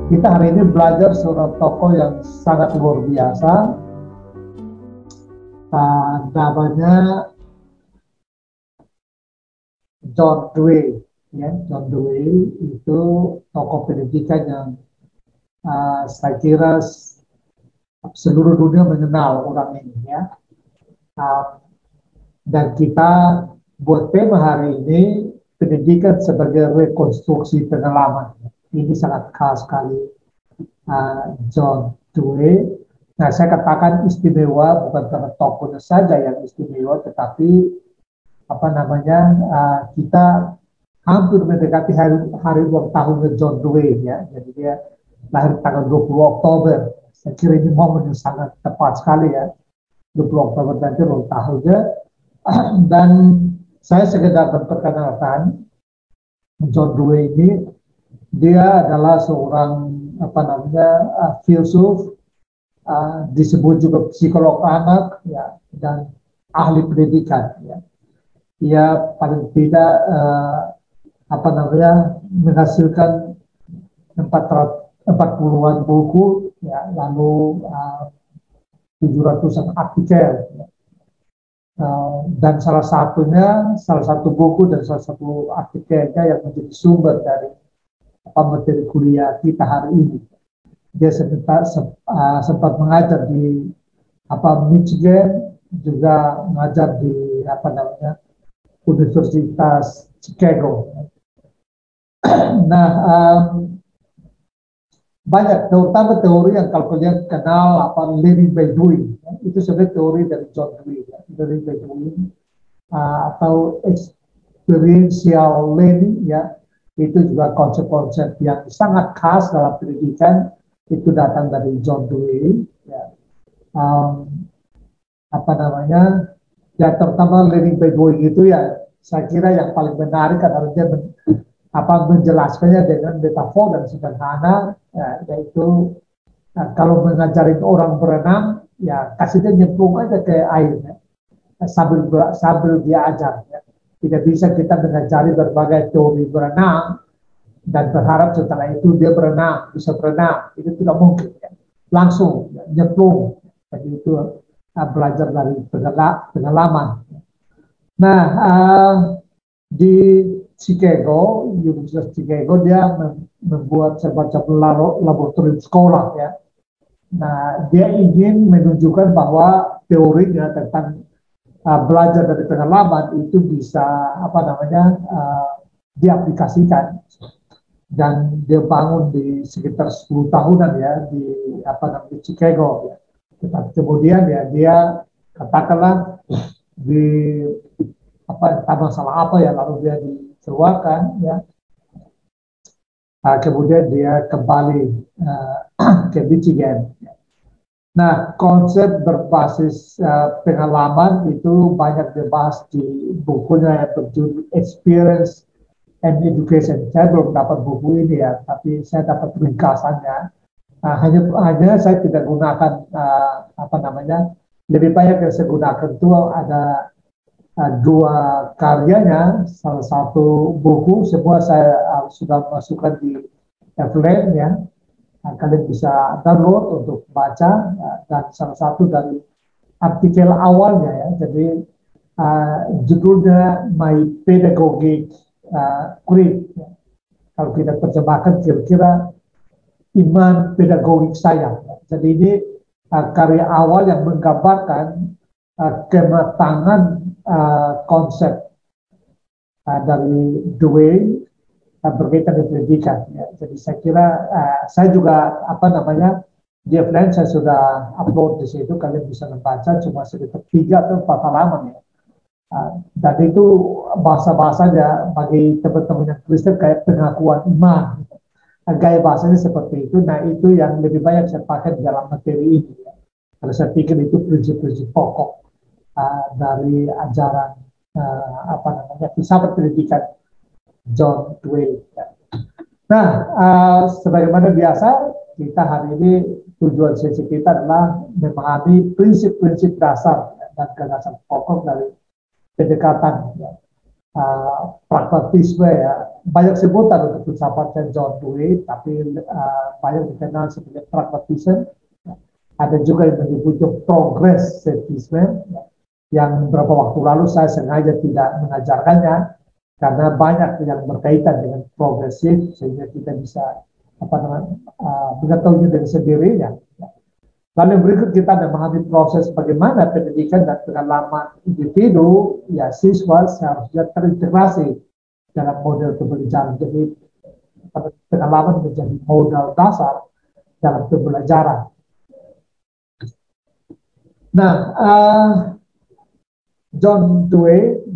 Kita hari ini belajar seorang tokoh yang sangat luar biasa, namanya John Dewey. Ya, John Dewey itu tokoh pendidikan yang saya kira seluruh dunia mengenal orang ini. Ya. Dan kita buat tema hari ini pendidikan sebagai rekonstruksi pengalaman. Ini sangat khas sekali John Dewey. Nah, saya katakan istimewa bukan karena tokohnya saja yang istimewa, tetapi kita hampir mendekati hari ulang tahunnya John Dewey ya. Jadi dia lahir tanggal 20 Oktober. Saya kira ini momen yang sangat tepat sekali ya. 20 Oktober nanti ulang tahunnya. Dan saya sekedar memperkenalkan John Dewey ini. Dia adalah seorang filsuf, disebut juga psikolog anak ya, dan ahli pendidikan ya. Ia paling tidak menghasilkan 40-an buku ya, lalu 700-an artikel ya. Dan salah satu buku dan salah satu artikelnya yang menjadi sumber dari materi kuliah kita hari ini. Dia sempat mengajar di Michigan, juga mengajar di Universitas Chicago. Nah, banyak terutama teori yang kalau kalian kenal learning by doing, itu sebenarnya teori dari John Dewey, learning by doing, atau experiential learning ya. Itu juga konsep-konsep yang sangat khas dalam pendidikan, itu datang dari John Dewey ya. Ya terutama learning by doing itu ya, saya kira yang paling menarik adalah dia menjelaskannya dengan metafor dan sederhana ya, yaitu kalau mengajarin orang berenang ya kasih dia nyemplung aja ke air ya, sambil dia ajar ya. Tidak bisa kita mengajari berbagai teori berenang dan berharap setelah itu dia bisa berenang. Itu tidak mungkin. Ya. Langsung ya, nyemplung. Jadi itu belajar dari pengalaman. Nah, di Chicago, Universitas Chicago, dia membuat semacam laboratorium sekolah. Ya. Nah, dia ingin menunjukkan bahwa teorinya tentang belajar dari pengalaman itu bisa diaplikasikan, dan dia bangun di sekitar 10 tahunan ya di Chicago ya. Tetapi kemudian ya dia katakanlah di masalah apa ya, lalu dia dikeluarkan ya. Kemudian dia kembali ke Michigan. Nah, konsep berbasis pengalaman itu banyak dibahas di bukunya yang berjudul Experience and Education. Saya belum dapat buku ini ya, tapi saya dapat ringkasannya. Hanya saya tidak gunakan lebih banyak yang saya gunakan itu ada dua karyanya, salah satu buku, semua saya sudah masukkan di Flame ya. Kalian bisa download untuk baca dan salah satu dari artikel awalnya ya, jadi judulnya My Pedagogic Creed ya. Kalau kita terjemahkan kira-kira iman pedagogik saya ya. Jadi ini karya awal yang menggambarkan kematangan konsep dari Dewey berkaitan dengan pendidikan. Ya. Jadi saya kira saya juga di offline saya sudah upload di situ, kalian bisa membaca cuma sekitar 3 atau 4 halaman ya. Dan itu bahasa-bahasanya bagi teman-teman yang Kristen kayak pengakuan iman. Gaya bahasanya seperti itu. Nah itu yang lebih banyak saya pakai di dalam materi ini. Ya. Karena saya pikir itu prinsip-prinsip pokok dari ajaran filsafat pendidikan John Dewey. Nah, sebagaimana biasa, kita hari ini tujuan sesi kita adalah memahami prinsip-prinsip dasar dan gagasan pokok dari pendekatan pragmatisme ya. Banyak sebutan untuk filsafat John Dewey, tapi banyak dikenal sebagai pragmatisme. Ada juga yang menyebutnya progressivisme, yang beberapa waktu lalu saya sengaja tidak mengajarkannya karena banyak yang berkaitan dengan progresif sehingga kita bisa mengetahuinya dengan sendirinya. Lalu yang berikut kita memahami proses bagaimana pendidikan dan pengalaman individu, ya siswa seharusnya terintegrasi dalam model pembelajaran. Jadi pengalaman menjadi modal dasar dalam pembelajaran. Nah, John Dewey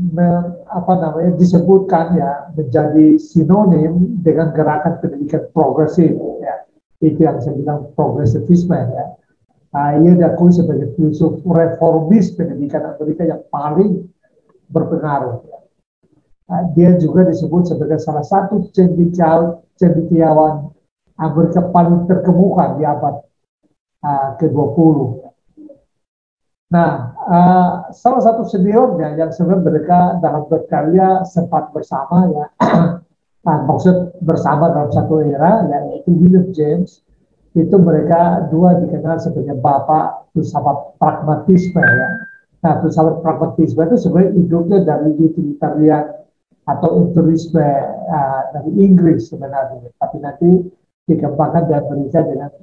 disebutkan ya menjadi sinonim dengan gerakan pendidikan progresif. Ya. Itu yang saya bilang progresivisme ya. Ia diakui sebagai filsuf reformis pendidikan Amerika yang paling berpengaruh. Dia juga disebut sebagai salah satu cendekiawan Amerika paling terkemuka di abad ke-20. Nah, salah satu seniornya yang sebenarnya mereka dalam berkarya sempat bersama ya, maksud bersama dalam satu era, yaitu William James. Itu mereka dua dikenal sebagai bapak filsafat pragmatisme ya. Nah, filsafat pragmatisme itu sebenarnya hidupnya dari utilitarian atau empirisme dari Inggris sebenarnya, tapi nanti dikembangkan di Amerika dengan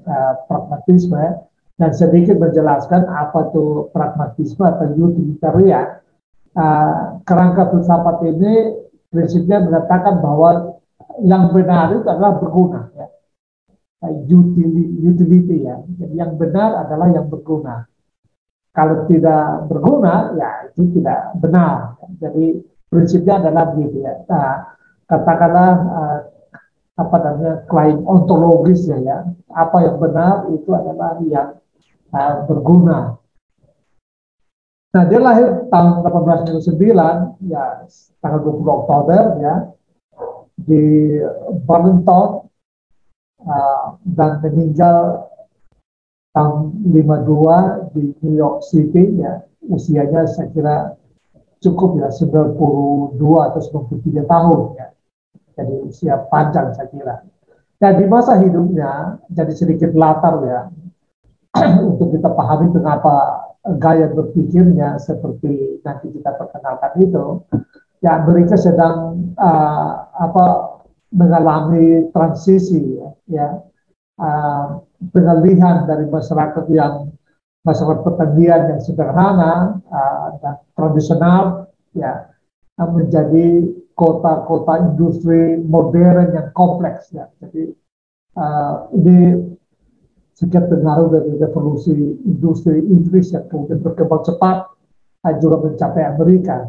pragmatisme. Dan sedikit menjelaskan apa itu pragmatisme atau utilitarian. Kerangka filsafat ini prinsipnya mengatakan bahwa yang benar itu adalah berguna ya. Utility ya. Jadi yang benar adalah yang berguna. Kalau tidak berguna ya itu tidak benar. Jadi prinsipnya adalah begitu ya. Katakanlah klaim ontologis ya. Apa yang benar itu adalah yang berguna. Nah, dia lahir tahun 1809 ya, tanggal 20 Oktober ya di Burlington dan meninggal tahun 52 di New York City ya. Usianya saya kira cukup ya 92 atau 93 tahun ya. Jadi usia panjang saya kira. Dan di masa hidupnya jadi sedikit latar ya untuk kita pahami kenapa gaya berpikirnya seperti nanti kita perkenalkan itu, ya mereka sedang mengalami transisi ya, pengalihan dari masyarakat pertanian yang sederhana dan tradisional ya menjadi kota-kota industri modern yang kompleks ya. Jadi ini sekian pengaruh dari revolusi industri Inggris yang kemudian berkembang cepat juga mencapai Amerika.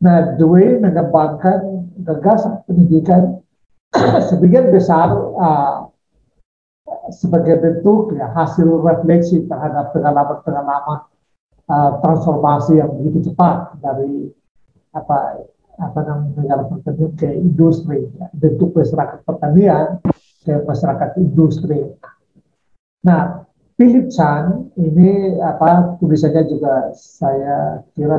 Nah, Dewey mengembangkan gagasan pendidikan sebagian besar sebagai bentuk ya, hasil refleksi terhadap pengalaman-pengalaman transformasi yang begitu cepat dari negara pertanian ke industri, ya, bentuk masyarakat pertanian ke masyarakat industri. Nah, Philip Chan ini tulisannya juga saya kira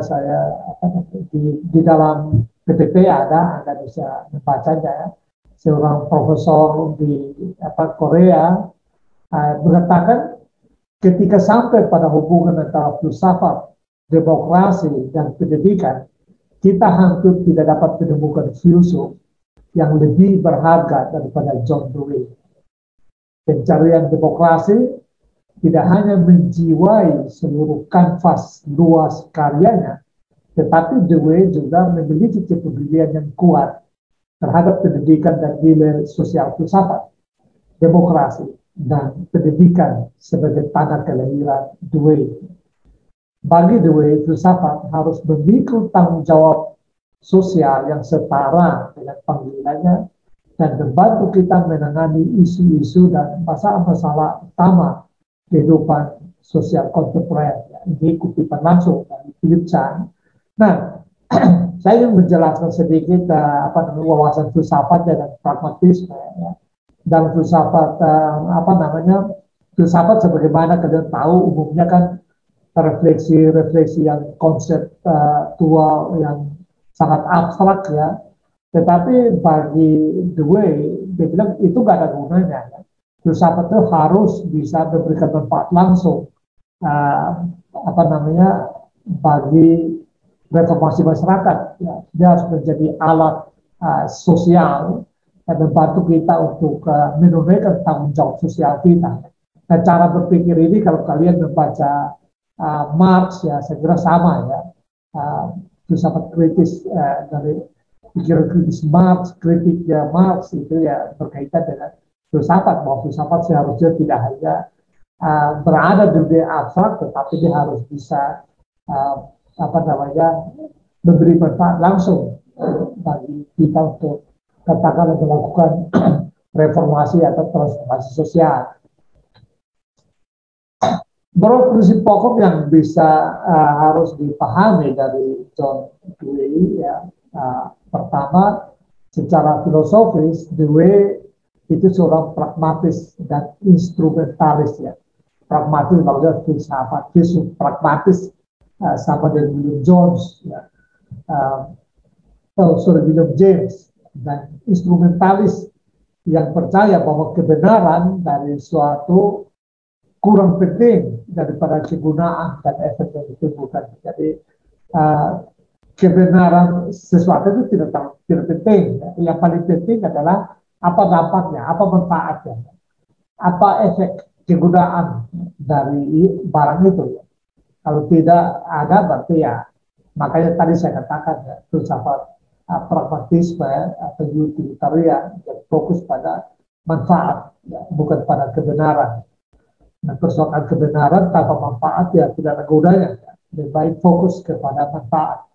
di dalam PPP ada, Anda bisa membacanya ya. Seorang profesor di Korea mengatakan ketika sampai pada hubungan antara filsafat, demokrasi dan pendidikan, kita hampir tidak dapat menemukan filsuf yang lebih berharga daripada John Dewey. Pencarian demokrasi tidak hanya menjiwai seluruh kanvas luas karyanya, tetapi Dewey juga memiliki kepedulian yang kuat terhadap pendidikan dan nilai sosial filsafat, demokrasi, dan pendidikan sebagai tanda kelahiran Dewey. Bagi Dewey, filsafat harus memikul tanggung jawab sosial yang setara dengan panggilannya dan membantu kita menangani isu-isu dan masalah-masalah utama kehidupan sosial kontemporer. Ini kutipan langsung dari Philip Chan. Nah, saya ingin menjelaskan sedikit wawasan filsafatnya dan pragmatisme. Ya. Dan filsafat filsafat sebagaimana kalian tahu umumnya kan refleksi yang konseptual yang sangat abstrak ya. Tetapi bagi Dewey, dia bilang itu nggak ada gunanya. Ya. Filsafat itu harus bisa memberikan manfaat langsung, uh, apa namanya, bagi reformasi masyarakat. Ya. Dia harus menjadi alat sosial dan membantu kita untuk menunaikan tanggung jawab sosial kita. Nah, cara berpikir ini kalau kalian membaca Marx ya, saya kira sama ya. Filsafat kritis dari pikiran kritis Marx, kritiknya Marx itu ya berkaitan dengan filsafat, bahwa filsafat seharusnya tidak hanya berada di dunia abstrak, tetapi dia harus bisa apa namanya, memberi manfaat langsung bagi kita untuk katakanlah melakukan reformasi atau transformasi sosial. Beberapa prinsip pokok yang bisa harus dipahami dari John Dewey ya. Pertama, secara filosofis, Dewey itu seorang pragmatis dan instrumentalis ya. Pragmatis maksudnya filsafat, pragmatis sama dengan William Jones ya. William James, dan instrumentalis yang percaya bahwa kebenaran dari suatu kurang penting daripada kegunaan dan efek yang ditimbulkan. Jadi kebenaran sesuatu itu tidak penting. Yang paling penting adalah apa dampaknya, apa manfaatnya, apa efek kegunaan dari barang itu. Kalau tidak ada berarti ya, makanya tadi saya katakan ya, filsafat pragmatisme atau utilitarian yang fokus pada manfaat, ya, bukan pada kebenaran. Nah, persoalan kebenaran tanpa manfaat ya tidak ada gunanya. Ya. Lebih baik fokus kepada manfaat.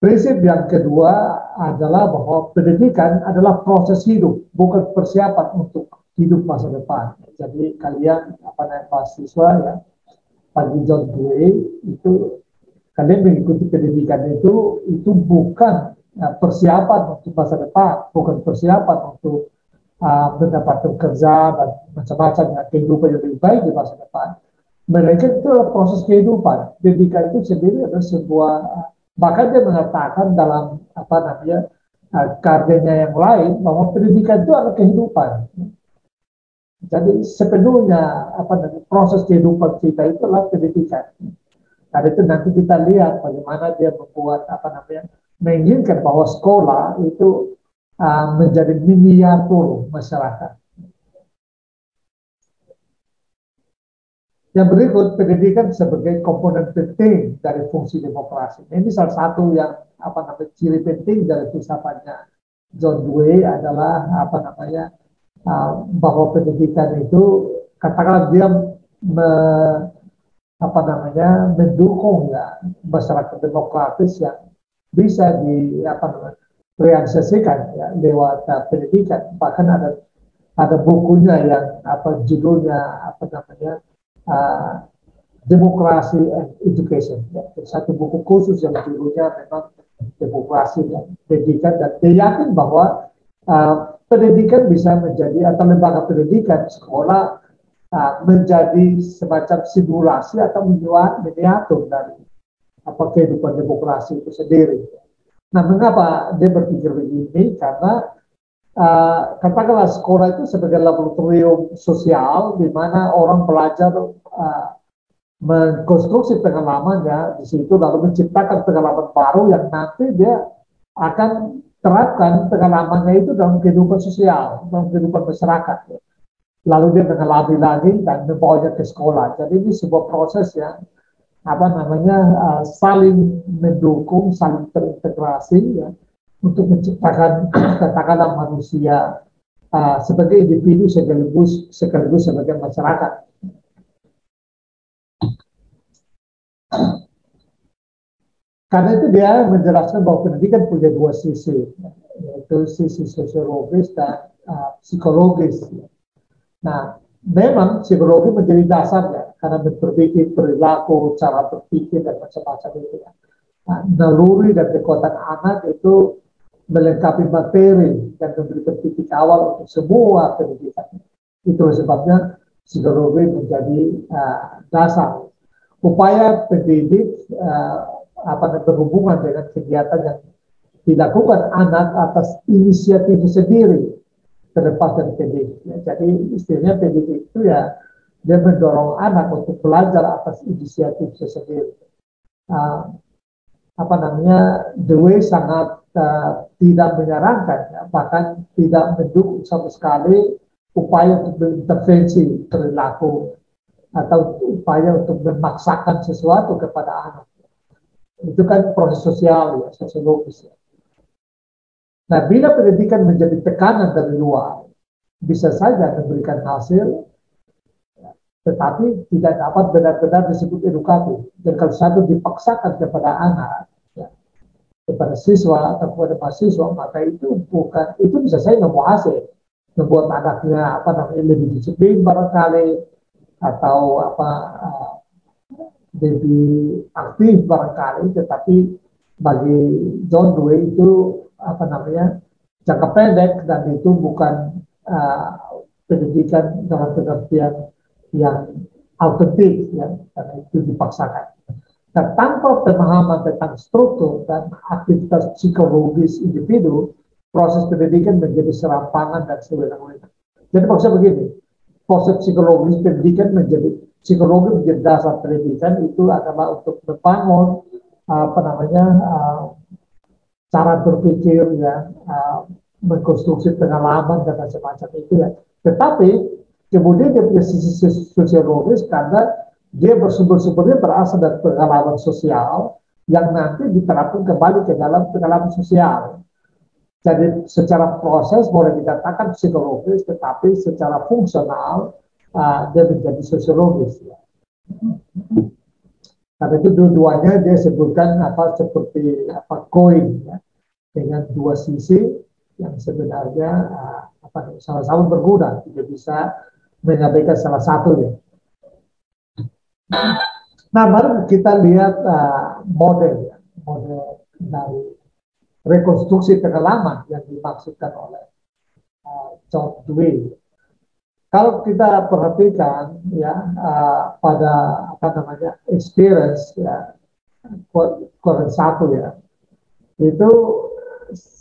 Prinsip yang kedua adalah bahwa pendidikan adalah proses hidup, bukan persiapan untuk hidup masa depan. Jadi kalian mahasiswa ya, bagi John Dewey itu kalian mengikuti pendidikan itu bukan persiapan untuk masa depan, bukan persiapan untuk mendapatkan kerja dan macam-macam kehidupan yang lebih baik di masa depan. Mereka itu adalah proses kehidupan. Pendidikan itu sendiri adalah sebuah, bahkan dia mengatakan dalam karyanya yang lain bahwa pendidikan itu adalah kehidupan. Jadi sepenuhnya proses kehidupan kita itu adalah pendidikan. Nah, itu nanti kita lihat bagaimana dia membuat menginginkan bahwa sekolah itu menjadi miniatur masyarakat. Yang berikut, pendidikan sebagai komponen penting dari fungsi demokrasi. Ini salah satu yang ciri penting dari filsafatnya John Dewey adalah bahwa pendidikan itu katakanlah dia mendukung ya masyarakat demokratis yang bisa realisasikan ya lewat pendidikan. Bahkan ada bukunya yang judulnya Demokrasi and Education ya. Satu buku khusus yang judulnya memang demokrasi dan pendidikan, dan dia yakin bahwa pendidikan bisa menjadi atau lembaga pendidikan sekolah menjadi semacam simulasi atau miniatur dari kehidupan demokrasi itu sendiri. Nah, mengapa dia berpikir begini? Karena katakanlah sekolah itu sebagai laboratorium sosial di mana orang belajar mengkonstruksi pengalamannya di situ, lalu menciptakan pengalaman baru yang nanti dia akan terapkan pengalamannya itu dalam kehidupan sosial, dalam kehidupan masyarakat. Lalu dia mengalami lagi dan membawanya ke sekolah. Jadi ini sebuah proses yang saling mendukung, saling terintegrasi ya, untuk menciptakan katakanlah manusia sebagai individu sekaligus sebagai masyarakat. Karena itu dia menjelaskan bahwa pendidikan punya dua sisi, yaitu sisi sosiologis dan psikologis. Nah, memang psikologi menjadi dasarnya karena berpikir, perilaku, cara berpikir dan macam-macam itu. Nah, naluri dan kekuatan anak itu melengkapi materi dan memberikan titik awal untuk semua pendidikan. Itu sebabnya psikologi menjadi dasar. Upaya pendidik berhubungan dengan kegiatan yang dilakukan anak atas inisiatif sendiri terlepas dari pendidik. Ya. Jadi istilahnya pendidik itu ya dia mendorong anak untuk belajar atas inisiatif sendiri. The Way sangat tidak menyarankan, ya, bahkan tidak mendukung sama sekali upaya untuk mengintervensi perilaku atau upaya untuk memaksakan sesuatu kepada anak. Itu kan proses sosial, ya, sosiologis. Ya. Nah, bila pendidikan menjadi tekanan dari luar, bisa saja memberikan hasil, tetapi tidak dapat benar-benar disebut edukatif. Dan kalau satu dipaksakan kepada anak, ya, kepada siswa atau kepada mahasiswa, maka itu bisa saja membawa hasil, membuat anaknya lebih disiplin barangkali, atau lebih aktif barangkali, tetapi bagi John Dewey itu jangka pendek, dan itu bukan pendidikan dalam pengertian yang autentik, ya, karena itu dipaksakan. Dan tanpa pemahaman tentang struktur dan aktivitas psikologis individu, proses pendidikan menjadi serampangan dan sewenang-wenang. Jadi maksudnya begini, proses psikologis pendidikan psikologi menjadi dasar pendidikan itu adalah untuk membangun cara berpikir, ya, mengkonstruksi pengalaman dan macam-macam itu, ya. Tetapi kemudian dia punya sisi sosiologis karena dia bersumber-sumbernya berasal dari pengalaman sosial yang nanti diterapkan kembali ke dalam pengalaman sosial. Jadi secara proses boleh dikatakan psikologis, tetapi secara fungsional dia menjadi sosiologis. Ya. Karena itu dua-duanya dia sebutkan seperti koin, ya, dengan dua sisi yang sebenarnya sama-sama berguna, tidak bisa mengabaikan salah satunya. Nah, baru kita lihat model dari rekonstruksi pengalaman yang dimaksudkan oleh John Dewey. Kalau kita perhatikan, ya, pada experience, ya, Koren 1, ya, itu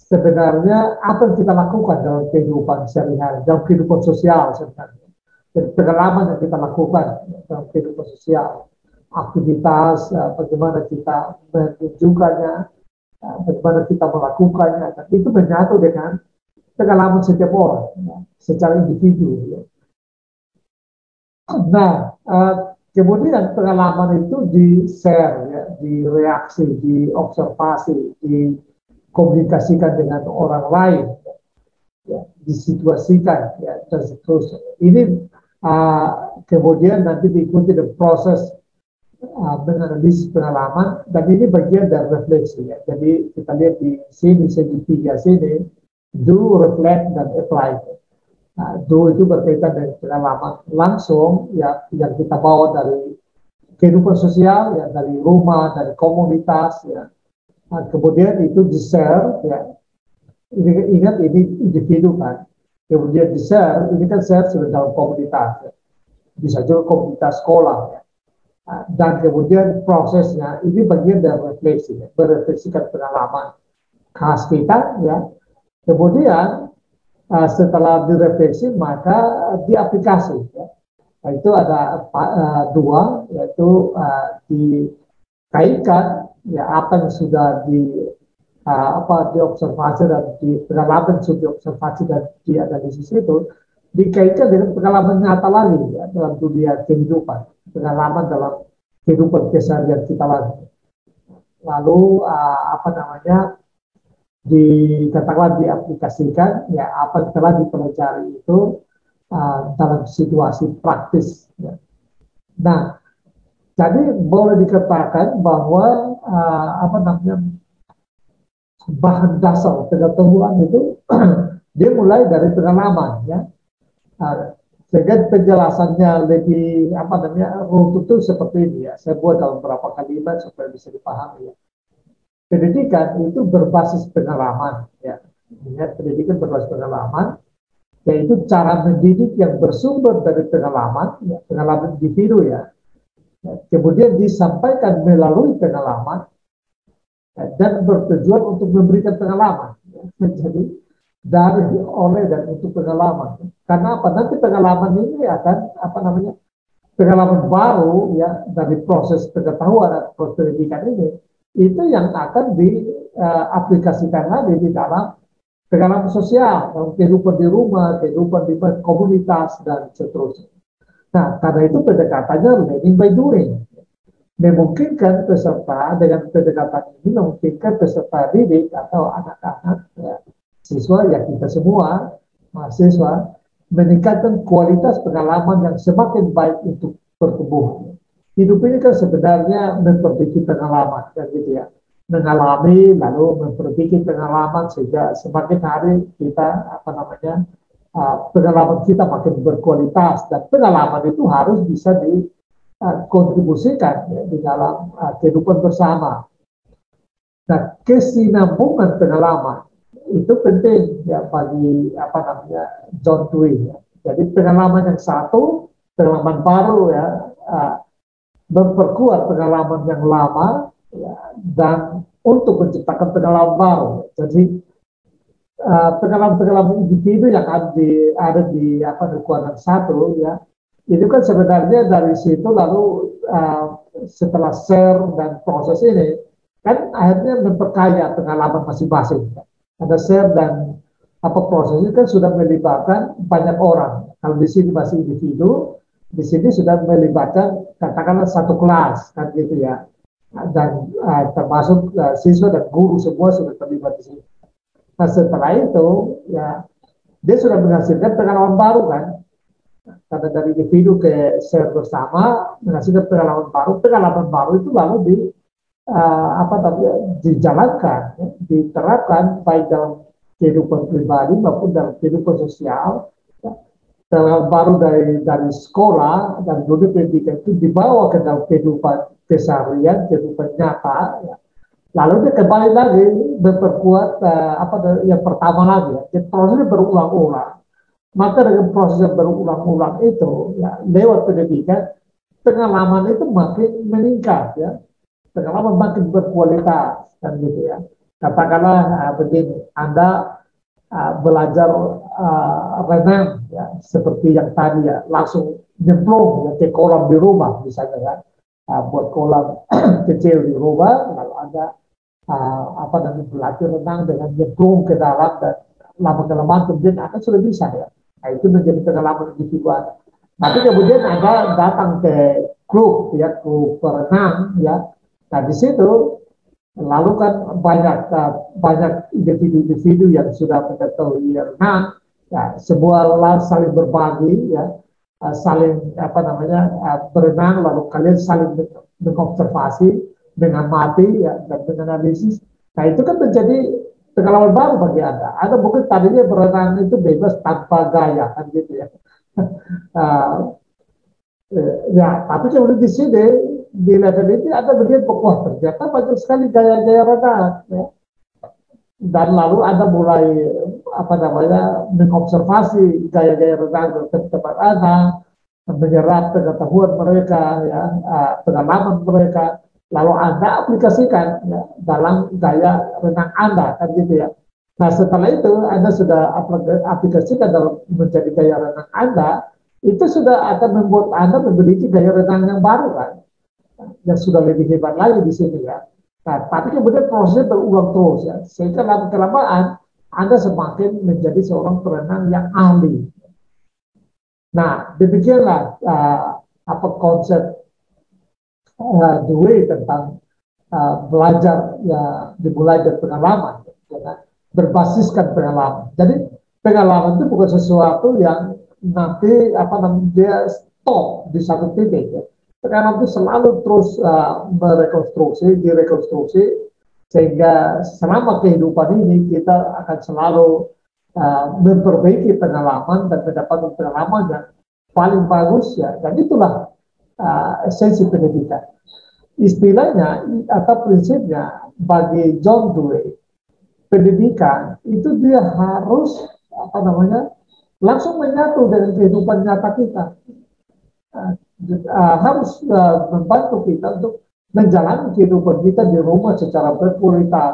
sebenarnya apa yang kita lakukan dalam kehidupan sehari-hari, dalam kehidupan sosial sebenarnya. Jadi pengalaman yang kita lakukan dalam kehidupan sosial, aktivitas, bagaimana kita menunjukkannya, bagaimana kita melakukannya, dan itu menyatu dengan pengalaman setiap orang, ya, secara individu. Ya. Nah, kemudian pengalaman itu di-share, ya, direaksi, diobservasi, dikomunikasikan dengan orang lain, ya, disituasikan, ya, dan seterusnya. Ini kemudian nanti diikuti dengan proses menganalisis pengalaman, dan ini bagian dari refleksi, ya. Jadi kita lihat di sini, segitiga sini, do, reflect, dan apply. Do itu berkaitan dengan pengalaman langsung, ya, yang kita bawa dari kehidupan sosial, ya, dari rumah, dari komunitas, ya. Kemudian itu di-share, ya. Ingat ini individu kan. Kemudian di-share, ini kan share sudah dalam komunitas, ya. Bisa juga komunitas sekolah, ya. Dan kemudian prosesnya ini bagian dari refleksi, ya. Merefleksikan pengalaman khas kita, ya. Kemudian setelah direfleksi maka diaplikasi, ya. Nah, itu ada dua, yaitu dikaitkan, ya, apa yang sudah diobservasi dan pengalaman sudah diobservasi dan dianalisis itu dikaitkan dengan pengalaman nyata lagi, ya, dalam dunia kehidupan, pengalaman dalam kehidupan keseharian kita lagi. Lalu dikatakan diaplikasikan, ya, apa yang telah dipelajari itu dalam situasi praktis, ya. Nah, jadi boleh dikatakan bahwa bahan dasar pengetahuan itu dia mulai dari pengalaman, ya. Sehingga penjelasannya lebih runtut itu seperti ini, ya. Saya buat dalam beberapa kalimat supaya bisa dipahami, ya. Pendidikan itu berbasis pengalaman, ya. Ingat, pendidikan berbasis pengalaman, yaitu cara mendidik yang bersumber dari pengalaman, ya, pengalaman individu, ya. Kemudian disampaikan melalui pengalaman dan bertujuan untuk memberikan pengalaman. Jadi dari, oleh, dan untuk pengalaman. Karena apa? Nanti pengalaman ini akan apa namanya, pengalaman baru ya dari proses pengetahuan atau proses pendidikan ini, itu yang akan diaplikasikan lagi di dalam pengalaman sosial, dalam kehidupan di rumah, kehidupan di komunitas, dan seterusnya. Nah, karena itu pendekatannya learning by doing. Memungkinkan peserta dengan pendekatan ini, memungkinkan peserta didik atau anak-anak, ya, siswa, ya kita semua, mahasiswa, meningkatkan kualitas pengalaman yang semakin baik untuk pertumbuhan. Hidup ini kan sebenarnya memperbaiki pengalaman, kan gitu ya. Mengalami, lalu memperbaiki pengalaman, sehingga semakin hari kita, apa namanya, pengalaman kita makin berkualitas, dan pengalaman itu harus bisa dikontribusikan ya, di dalam kehidupan bersama. Nah, kesinambungan pengalaman itu penting ya bagi apa namanya John Dewey. Ya. Jadi pengalaman yang satu, pengalaman baru ya, memperkuat pengalaman yang lama ya, dan untuk menciptakan pengalaman baru. Jadi pengalaman-pengalaman individu yang ada di apa di kuadran satu ya, itu kan sebenarnya dari situ lalu setelah share dan proses ini kan akhirnya memperkaya pengalaman masing-masing. Ada share dan apa proses itu kan sudah melibatkan banyak orang. Kalau di sini masih individu, di sini sudah melibatkan katakanlah satu kelas kan gitu ya, dan termasuk siswa dan guru semua sudah terlibat di sini. Nah setelah itu ya dia sudah menghasilkan pengalaman baru kan, karena dari individu ke share bersama menghasilkan pengalaman baru itu lalu dijalankan, ya, diterapkan baik dalam kehidupan pribadi maupun dalam kehidupan sosial. Ya. Pengalaman baru dari sekolah dan dunia pendidikan itu dibawa ke dalam kehidupan keseharian, kehidupan nyata. Ya. Lalu dia kembali lagi memperkuat yang pertama lagi. Ya. Jadi prosesnya berulang-ulang. Maka dengan proses yang berulang-ulang itu, ya, lewat pendidikan, pengalaman itu makin meningkat, ya, pengalaman makin berkualitas, kan gitu ya. Katakanlah begini, Anda belajar renang, ya, seperti yang tadi ya, langsung nyemplung ya, ke kolam di rumah, misalnya kan, buat kolam kecil di rumah, lalu Anda belajar renang dengan nyemplung ke dalam dan lama-kelamaan kemudian akan sudah bisa ya. Nah, itu menjadi pengalaman individual. Tapi kemudian Anda datang ke klub ya, klub berenang ya. Nah, di situ lalu kan banyak individu-individu yang sudah mengetahui renang ya, semua saling berbagi ya, saling berenang, lalu kalian saling mengobservasi, mengamati ya, dan menganalisis. Nah, itu kan menjadi pengalaman baru bagi Anda. Anda mungkin tadinya berenang itu bebas tanpa gaya, kan gitu ya. Ya, tapi kemudian di sini di level ini Anda melihat bahwa ternyata banyak sekali gaya-gaya renang. Ya. Dan lalu Anda mulai mengobservasi gaya-gaya renang di tempat Anda, menyerap pengetahuan mereka, ya, pengalaman mereka. Lalu Anda aplikasikan ya, dalam gaya renang Anda, kan gitu ya. Nah setelah itu Anda sudah aplikasikan dalam menjadi gaya renang Anda, itu sudah akan membuat Anda memiliki gaya renang yang baru kan, yang sudah lebih hebat lagi di sini ya. Nah tapi kemudian prosesnya berulang terus ya, sehingga lama kelamaan Anda semakin menjadi seorang perenang yang ahli. Nah demikianlah konsep Dewey tentang belajar ya dimulai dari pengalaman, ya, berbasiskan pengalaman. Jadi pengalaman itu bukan sesuatu yang nanti dia stop di satu titik. Ya. Pengalaman itu selalu terus direkonstruksi, sehingga selama kehidupan ini kita akan selalu memperbaiki pengalaman dan mendapatkan pengalaman yang paling bagus ya. Dan itulah esensi pendidikan. Istilahnya atau prinsipnya bagi John Dewey, pendidikan itu dia harus langsung menyatu dengan kehidupan nyata kita, harus membantu kita untuk menjalani kehidupan kita di rumah secara berkualitas,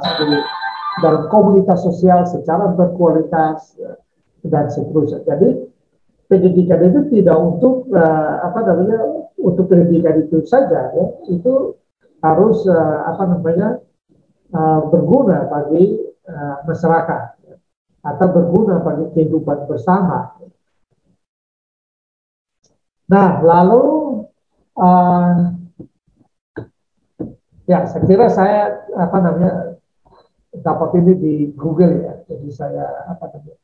dalam komunitas sosial secara berkualitas, dan seterusnya. Jadi pendidikan itu tidak untuk apa namanya, untuk pendidikan itu saja, ya, itu harus apa namanya, berguna bagi masyarakat atau berguna bagi kehidupan bersama. Nah, lalu ya, saya kira saya apa namanya, dapat ini di Google, ya. Jadi saya apa namanya,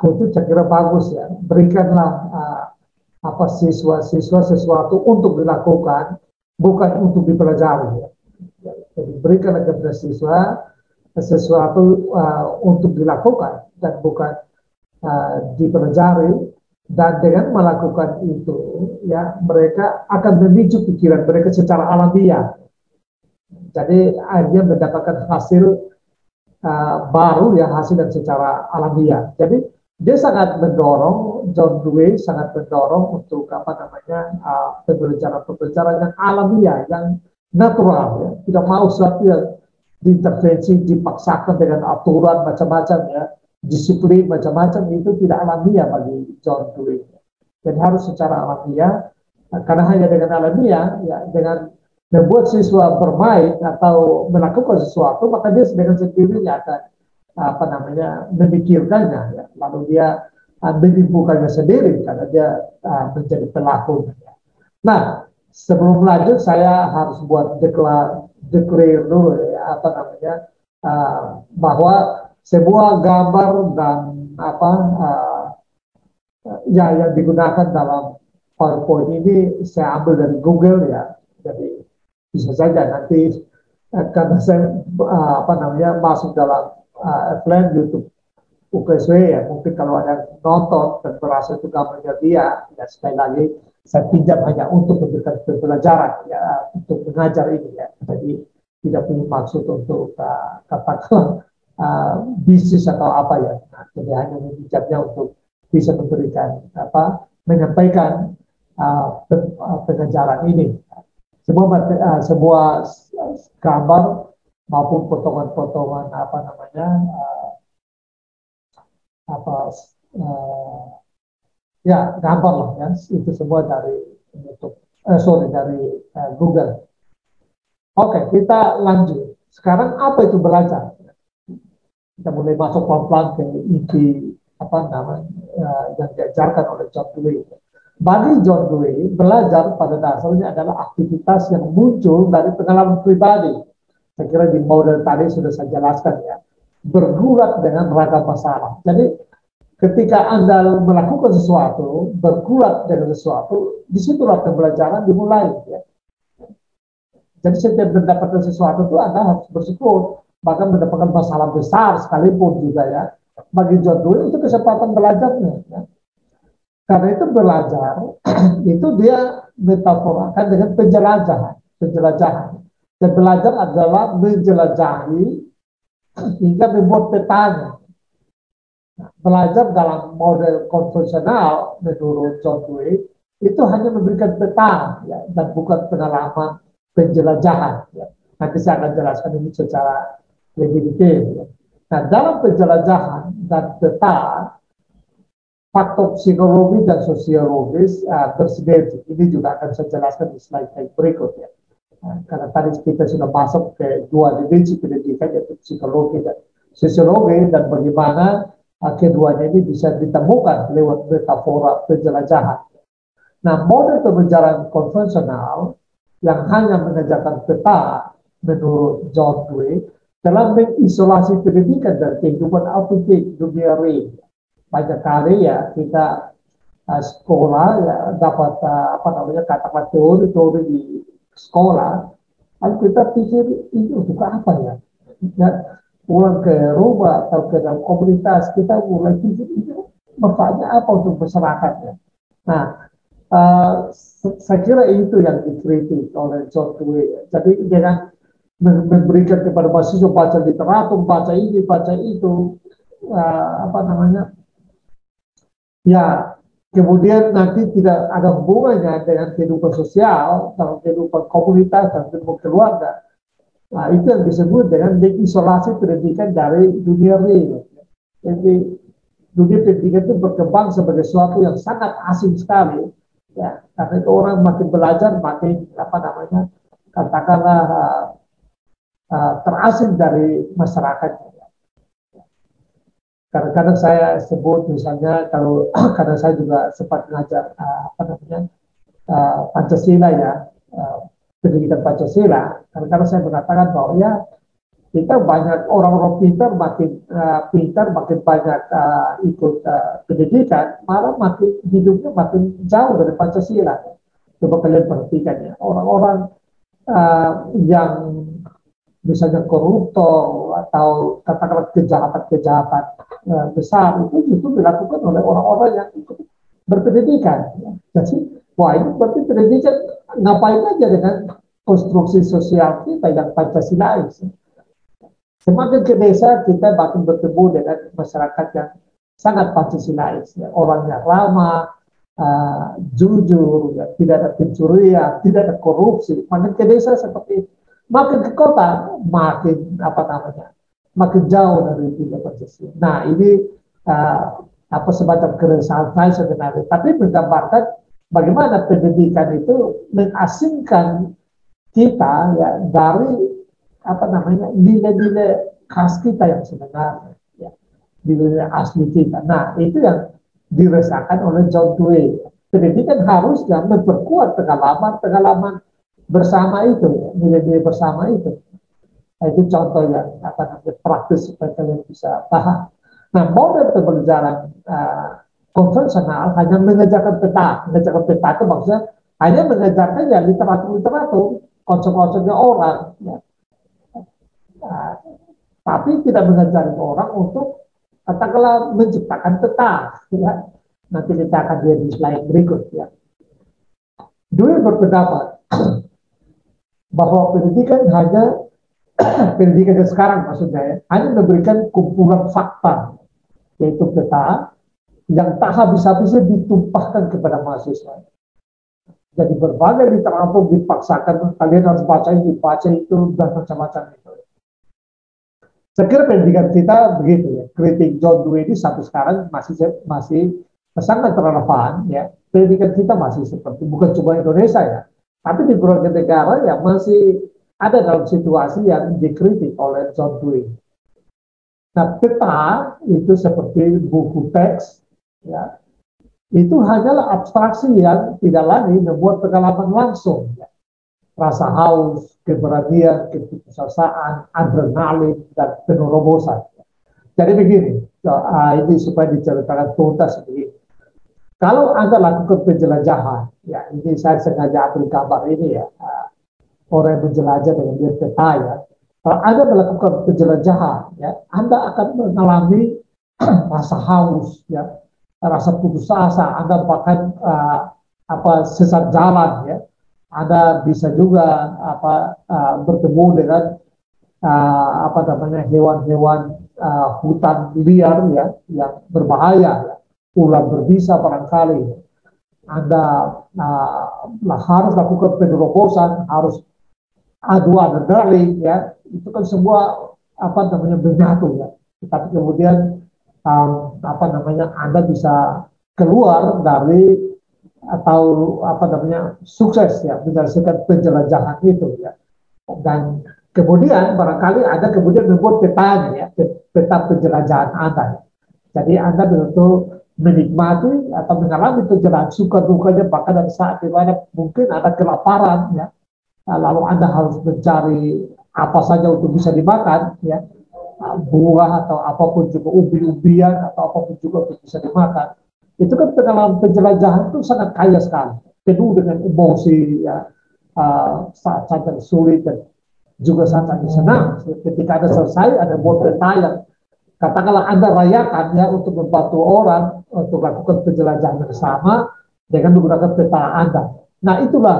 itu saya kira bagus, ya. Berikanlah apa siswa-siswa sesuatu untuk dilakukan, bukan untuk dipelajari, ya. Jadi berikanlah kepada siswa sesuatu untuk dilakukan dan bukan dipelajari. Dan dengan melakukan itu, ya, mereka akan memicu pikiran mereka secara alamiah. Jadi akhirnya mendapatkan hasil baru, ya, hasil yang secara alamiah. Jadi dia sangat mendorong, John Dewey sangat mendorong untuk apa namanya, pembelajaran-pembelajaran yang alamiah, yang natural, ya. Tidak mau sesuatu yang diintervensi, dipaksakan dengan aturan macam-macam, ya, disiplin macam-macam, itu tidak alamiah bagi John Dewey. Jadi harus secara alamiah, karena hanya dengan alamiah, ya, dengan membuat siswa bermain atau melakukan sesuatu, maka dia dengan sendirinya akan apa namanya, memikirkannya, ya. Lalu dia menyimpulkannya sendiri karena dia menjadi pelaku. Nah, sebelum lanjut saya harus buat declare dulu, ya, apa namanya, bahwa sebuah gambar dan apa ya yang digunakan dalam PowerPoint ini saya ambil dari Google, ya. Jadi bisa saja nanti karena saya apa namanya, masuk dalam plan YouTube UKSW, ya, mungkin kalau ada yang nonton dan merasa itu gambarnya dia, ya, sekali lagi saya pinjam hanya untuk memberikan pembelajaran, ya, untuk mengajar ini, ya. Jadi tidak punya maksud untuk katakanlah bisnis atau apa, ya. Nah, jadi hanya meminjamnya untuk bisa memberikan apa, menyampaikan pengajaran ini. Sebuah gambar maupun potongan-potongan apa namanya, ya, gambar lah, ya, itu semua dari YouTube, dari Google. Oke, kita lanjut. Sekarang apa itu belajar? Kita mulai masuk pelan-pelan ke inti apa namanya yang diajarkan oleh John Dewey. Bagi John Dewey, belajar pada dasarnya adalah aktivitas yang muncul dari pengalaman pribadi. Saya kira di model tadi sudah saya jelaskan, ya, bergulat dengan ragam masalah. Jadi ketika Anda melakukan sesuatu, bergulat dengan sesuatu, disitulah pembelajaran dimulai, ya. Jadi setiap mendapatkan sesuatu itu Anda harus bersyukur, bahkan mendapatkan masalah besar sekalipun juga, ya. Bagi John Dewey itu kesempatan belajarnya, ya. Karena itu belajar itu dia metaforakan dengan penjelajahan. Dan belajar adalah menjelajahi hingga membuat petanya. Nah, belajar dalam model konvensional menurut John Dewey itu hanya memberikan peta, ya, dan bukan pengalaman penjelajahan, ya. Nanti saya akan jelaskan ini secara lebih detail, ya. Nah, dalam penjelajahan dan peta, faktor psikologi dan sosiologis bersinergi. Ini juga akan saya jelaskan di slide berikut, ya. Karena tadi kita sudah masuk ke dua dimensi pendidikan, yaitu psikologi dan sosiologi, dan bagaimana keduanya ini bisa ditemukan lewat metafora penjelajahan. Nah, model pembelajaran konvensional yang hanya mengajarkan peta menurut John Dewey telah mengisolasi pendidikan dari kehidupan autentik dunia real. Banyak kali, ya, kita sekolah, ya, dapat apa namanya, katakan teori-teori di sekolah, lalu kita pikir ini untuk apa, ya? Ya, pulang ke rumah atau ke dalam komunitas kita mulai pikir ini manfaatnya apa untuk masyarakat, ya. Nah, saya kira itu yang dikritik oleh John Dewey, ya. Jadi dengan memberikan kepada mahasiswa baca literatur, baca ini, baca itu, apa namanya, ya, kemudian nanti tidak ada hubungannya dengan kehidupan sosial, dalam kehidupan komunitas, dan kehidupan keluarga. Nah, itu yang disebut dengan mengisolasi pendidikan dari dunia real. Jadi dunia pendidikan itu berkembang sebagai sesuatu yang sangat asing sekali, ya, karena itu orang makin belajar makin apa namanya, katakanlah terasing dari masyarakat. Kadang-kadang saya sebut misalnya kalau karena saya juga sempat mengajar apa namanya Pancasila ya, pendidikan Pancasila. Kadang-kadang saya mengatakan bahwa ya kita banyak orang-orang pintar makin banyak ikut pendidikan, malah makin hidupnya makin jauh dari Pancasila. Coba kalian perhatikan ya, orang-orang yang misalnya koruptor atau katakanlah kejahatan-kejahatan besar itu justru dilakukan oleh orang-orang yang ikut berpendidikan. Ya. Jadi, wah ini berarti pendidikan ngapain aja dengan konstruksi sosial kita yang Pancasilais. Semakin ke desa kita makin bertemu dengan masyarakat yang sangat Pancasilais, ya. Orangnya ramah, jujur, ya. Tidak ada pencurian, tidak ada korupsi. Makin ke desa seperti itu. Makin ke kota, makin apa namanya, makin jauh dari dunia Pancasila. Nah ini apa semacam keresahan saya sebenarnya, tapi menggambarkan bagaimana pendidikan itu mengasingkan kita ya dari apa namanya nilai-nilai khas kita yang sebenarnya, ya, nilai asli kita. Nah itu yang dirasakan oleh John Dewey. Pendidikan harusnya memperkuat pengalaman bersama itu, nilai-nilai bersama itu. Nah, itu contoh yang apa namanya praktis supaya kalian bisa paham. Nah, model pembelajaran konvensional hanya mengajarkan peta itu maksudnya hanya mengajarkan ya literatur, konsep-konsepnya orang. Ya. Tapi tidak mengajarkan orang untuk katakanlah menciptakan peta. Ya. Nanti kita akan lihat di slide berikut. Ya. Dua berpendapat bahwa pendidikan pendidikan yang sekarang maksudnya ya, hanya memberikan kumpulan fakta, yaitu peta yang tak habis-habisnya ditumpahkan kepada mahasiswa. Jadi berbagai literatur dipaksakan, kalian harus baca ini, baca itu, dan macam-macam itu. Saya kira pendidikan kita begitu ya. Kritik John Dewey ini sampai sekarang masih sangat relevan ya. Pendidikan kita masih seperti, bukan cuma Indonesia ya, tapi di beberapa negara yang masih ada dalam situasi yang dikritik oleh John Dewey. Nah, peta itu seperti buku teks, ya, itu hanyalah abstraksi yang tidak lagi membuat pengalaman langsung. Ya. Rasa haus, keberanian, keputusasaan, adrenalin, dan penerobosan. Jadi begini, ini supaya diceritakan tuntas begini. Kalau Anda lakukan penjelajahan, ya ini saya sengaja ambil gambar ini ya, orang yang menjelajah dengan dia peta ya. Kalau Anda melakukan penjelajahan, ya, Anda akan mengalami rasa haus, ya, rasa putus asa, Anda bahkan sesat jalan, ya. Anda bisa juga bertemu dengan hewan-hewan hutan liar ya, yang berbahaya. Ya. Ular berbisa barangkali, Anda harus lakukan penerobosan, harus adu adrenalin ya, itu kan semua menyatu ya. Tetapi kemudian Anda bisa keluar dari atau sukses ya menyelesaikan penjelajahan itu ya. Dan kemudian barangkali Anda kemudian membuat petanya ya, peta penjelajahan Anda. Ya. Jadi Anda betul-betul menikmati atau mengalami perjalanan suka dukanya bahkan dari saat di mana mungkin ada kelaparan ya, lalu Anda harus mencari apa saja untuk bisa dimakan ya, buah atau apapun juga, ubi-ubian atau apapun juga untuk bisa dimakan. Itu kan pengalaman penjelajahan itu sangat kaya sekali, penuh dengan emosi ya, saat-saat yang sulit dan juga saat-saat yang senang. Ketika Anda selesai ada buat peta yang katakanlah Anda rayakan ya untuk membantu orang untuk lakukan penjelajahan bersama dengan menggunakan peta Anda. Nah itulah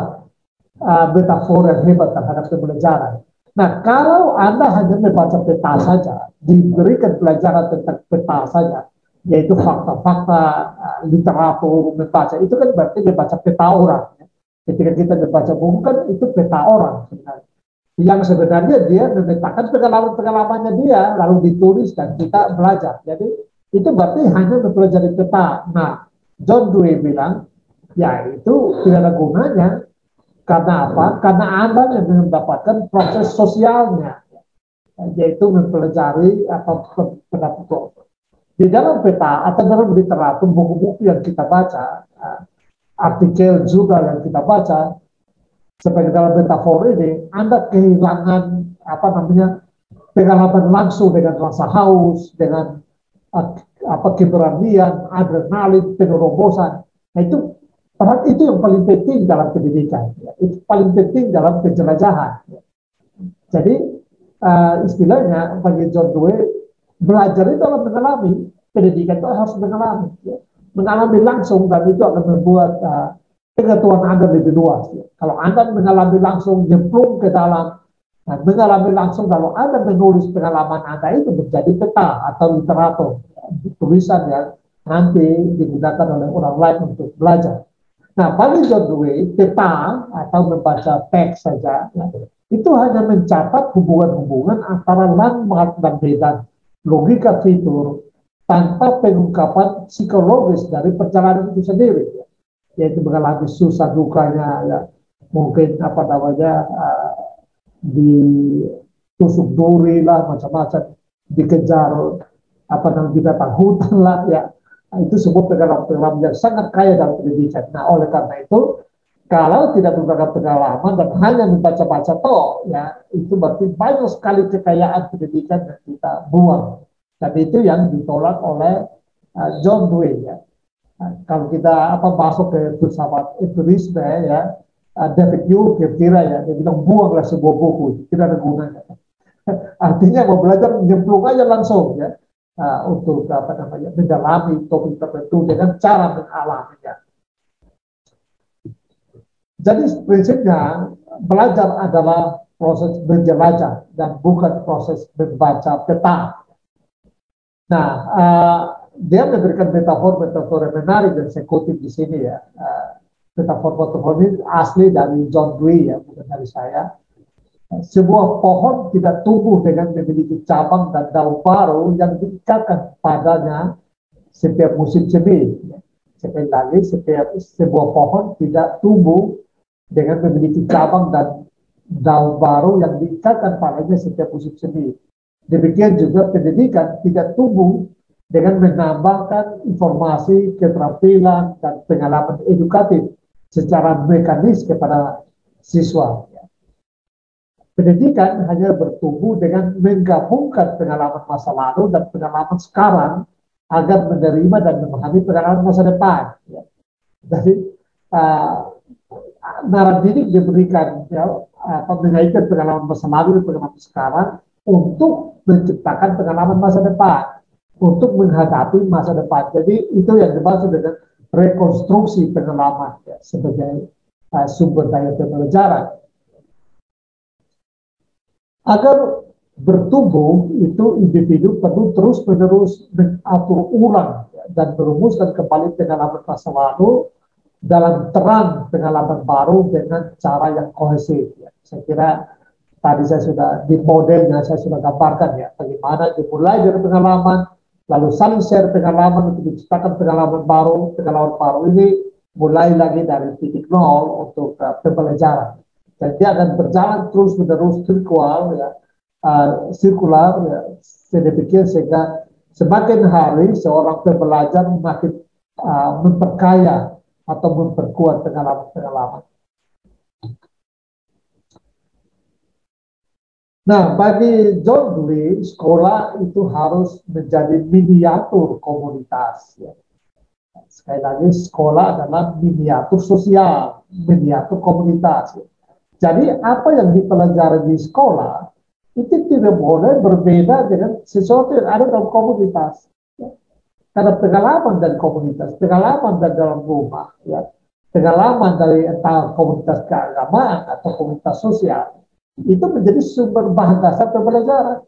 metafor yang hebat terhadap pembelajaran. Nah kalau Anda hanya membaca peta saja, diberikan pelajaran tentang peta saja, yaitu fakta-fakta, literatur, membaca. Itu kan berarti membaca peta orang. Ya. Ketika kita membaca buku kan itu peta orang sebenarnya. Yang sebenarnya dia memetakan pengalaman-pengalamannya dia, lalu ditulis dan kita belajar. Jadi itu berarti hanya mempelajari peta. Nah, John Dewey bilang, ya itu tidak ada gunanya. Karena apa? Karena Anda yang mendapatkan proses sosialnya, yaitu mempelajari atau pendapat. Di dalam peta atau dalam literatur, buku-buku yang kita baca, artikel juga yang kita baca, sebagai dalam metafor ini, Anda kehilangan pengalaman langsung dengan rasa haus, dengan keberanian, adrenalin, penerobosan. Nah itu yang paling penting dalam pendidikan, ya. Itu paling penting dalam penjelajahan. Ya. Jadi istilahnya bagi John Dewey, belajar itu adalah mengalami, pendidikan itu harus mengalami, ya. Mengalami langsung, dan itu akan membuat pengetahuan Anda lebih luas. Ya. Kalau Anda mengalami langsung, nyemplung ke dalam, mengalami langsung, kalau Anda menulis pengalaman Anda itu menjadi peta atau literatur, ya, tulisan yang nanti digunakan oleh orang lain untuk belajar. Nah, bagi John Dewey, peta atau membaca teks saja, ya, itu hanya mencatat hubungan-hubungan antara landmark dan medan, logika fitur, tanpa pengungkapan psikologis dari perjalanan itu sendiri, ya. Yaitu mengalami susah dukanya, ya, mungkin ditusuk duri lah, macam-macam, dikejar binatang hutan lah, ya. Itu sebuah pengalaman yang sangat kaya dalam pendidikan. Nah, oleh karena itu, kalau tidak menggunakan pengalaman dan hanya membaca-baca toh, ya, itu berarti banyak sekali kekayaan pendidikan yang kita buang. Dan itu yang ditolak oleh John Dewey, ya. Kalau kita masuk ke filsafat empirisme, ya, David Hume kira-kira, ya, dia bilang buanglah sebuah buku, tidak ada gunanya. Artinya mau belajar nyemplung aja langsung, ya. Untuk mendalami topik tertentu dengan cara mengalaminya. Jadi prinsipnya belajar adalah proses menjelajah dan bukan proses membaca peta. Nah, dia memberikan metafor yang menarik dan saya kutip di sini, ya. Metafor ini asli dari John Dewey, ya, bukan dari saya. Sebuah pohon tidak tumbuh dengan memiliki cabang dan daun baru yang diikatkan padanya setiap musim semi. Sekali lagi, sebuah pohon tidak tumbuh dengan memiliki cabang dan daun baru yang diikatkan padanya setiap musim semi. Demikian juga pendidikan tidak tumbuh dengan menambahkan informasi, keterampilan, dan pengalaman edukatif secara mekanis kepada siswa. Pendidikan hanya bertumbuh dengan menggabungkan pengalaman masa lalu dan pengalaman sekarang agar menerima dan memahami pengalaman masa depan. Ya. Jadi naradidik diberikan, ya, mengaitkan pengalaman masa lalu dan pengalaman sekarang untuk menciptakan pengalaman masa depan, untuk menghadapi masa depan. Jadi itu yang dimaksud dengan rekonstruksi pengalaman, ya, sebagai sumber daya pembelajaran. Agar bertumbuh, itu individu perlu terus-menerus mengatur ulang, ya, dan merumuskan kembali pengalaman masa lalu dalam terang pengalaman baru dengan cara yang kohesif. Ya. Saya kira tadi saya sudah di modelnya saya sudah gambarkan, ya, bagaimana dimulai dari pengalaman, lalu saling share pengalaman untuk menciptakan pengalaman baru ini mulai lagi dari titik nol untuk pembelajaran. Dan dia akan berjalan terus-menerus sirkular, ya, sedemikian sehingga semakin hari seorang pembelajar makin memperkaya atau memperkuat pengalaman-pengalaman. Nah, bagi John Dewey, sekolah itu harus menjadi miniatur komunitas. Ya. Sekali lagi, sekolah adalah miniatur sosial, miniatur komunitas. Ya. Jadi apa yang dipelajari di sekolah itu tidak boleh berbeda dengan sesuatu yang ada dalam komunitas. Ya. Karena pengalaman dari komunitas, pengalaman dari dalam rumah, ya, pengalaman dari entah komunitas keagamaan atau komunitas sosial, itu menjadi sumber bahan dasar pembelajaran.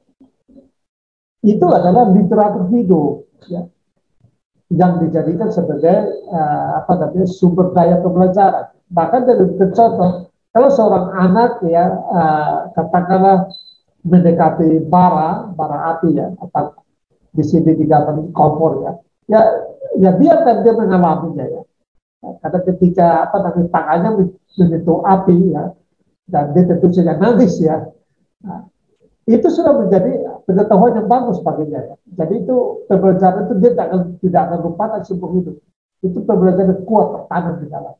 Itu adalah literatur hidup. Ya. yang dijadikan sebagai apa namanya sumber daya pembelajaran. Bahkan dari contoh, kalau seorang anak ya katakanlah mendekati bara api ya, atau di sini digambar kompor ya, ya ya biarkan dia mengalaminya ya. Karena ketika apa namanya tangannya menyentuh api ya, dan dia tentu saja nangis ya. Nah, itu sudah menjadi pengetahuan yang bagus baginya ya. Jadi itu pembelajaran itu dia tidak akan lupakan seumur hidup. Itu pembelajaran yang kuat tertanam di dalam.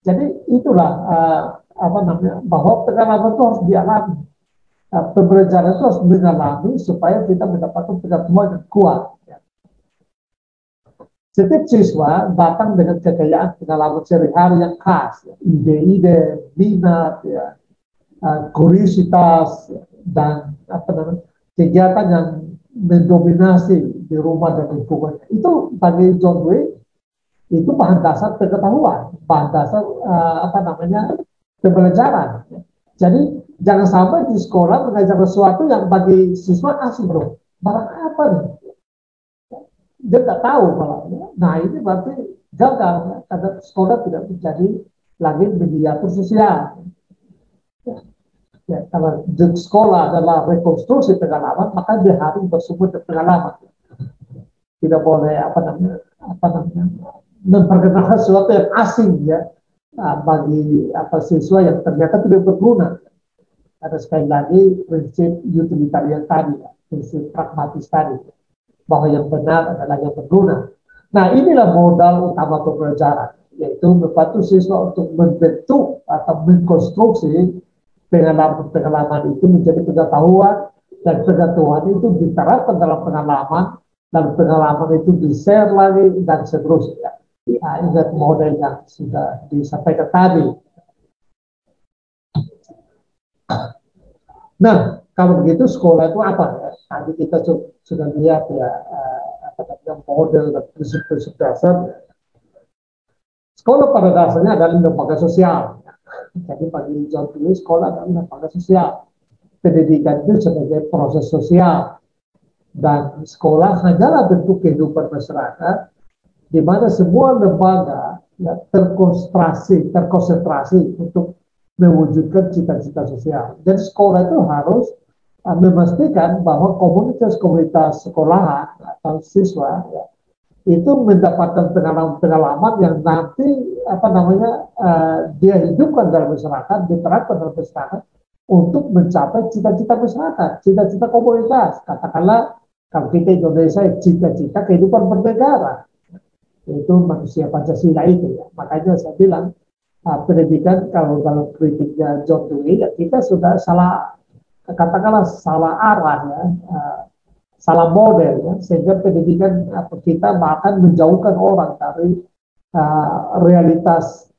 Jadi itulah apa namanya bahwa pengalaman itu harus dialami. Pembelajaran itu harus mengalami supaya kita mendapatkan pengetahuan yang kuat. Ya. Setiap siswa datang dengan kekayaan pengalaman sehari-hari yang khas, ya. Ide-ide, minat, ya, kuriositas dan apa namanya kegiatan yang mendominasi di rumah dan lingkungan. Itu bagi John Dewey itu bahan dasar pengetahuan, bahan dasar apa namanya pembelajaran. Jadi jangan sampai di sekolah mengajar sesuatu yang bagi siswa asing loh. Barang apa nih? Dia nggak tahu malah. Nah ini berarti gagal karena sekolah tidak menjadi lagi mediator sosial. Ya, kalau sekolah adalah rekonstruksi pengalaman, maka dia harus bersumber dari pengalaman. Tidak boleh apa namanya memperkenalkan sesuatu yang asing ya bagi apa siswa yang ternyata tidak berguna. Ada sekali lagi prinsip utilitarian tadi, ya, prinsip pragmatis tadi, bahwa yang benar adalah yang berguna. Nah inilah modal utama pembelajaran, yaitu membantu siswa untuk membentuk atau mengkonstruksi pengalaman-pengalaman itu menjadi pengetahuan, dan pengetahuan itu diterapkan dalam pengalaman, dan pengalaman itu di-share lagi, dan seterusnya. Nah, ingat model yang sudah disampaikan tadi. Nah, kalau begitu sekolah itu apa? Ya? Tadi kita sudah lihat ya apa namanya model dan prinsip-prinsip dasar. Sekolah pada dasarnya adalah lembaga sosial. Jadi bagi John Dewey sekolah adalah lembaga sosial. Pendidikan itu sebagai proses sosial, dan sekolah hanyalah bentuk kehidupan masyarakat di mana semua lembaga ya, terkonsentrasi untuk mewujudkan cita-cita sosial. Dan sekolah itu harus memastikan bahwa komunitas-komunitas sekolahan atau siswa ya, itu mendapatkan pengalaman-pengalaman yang nanti apa namanya dia hidupkan dalam masyarakat, diterapkan dalam masyarakat untuk mencapai cita-cita masyarakat, cita-cita komunitas. Katakanlah kalau kita Indonesia, cita-cita kehidupan bernegara, itu manusia Pancasila itu ya. Makanya saya bilang pendidikan kalau dalam kritiknya John Dewey ya, kita sudah salah, katakanlah salah arah ya, salah model ya, sehingga pendidikan kita bahkan menjauhkan orang dari realitas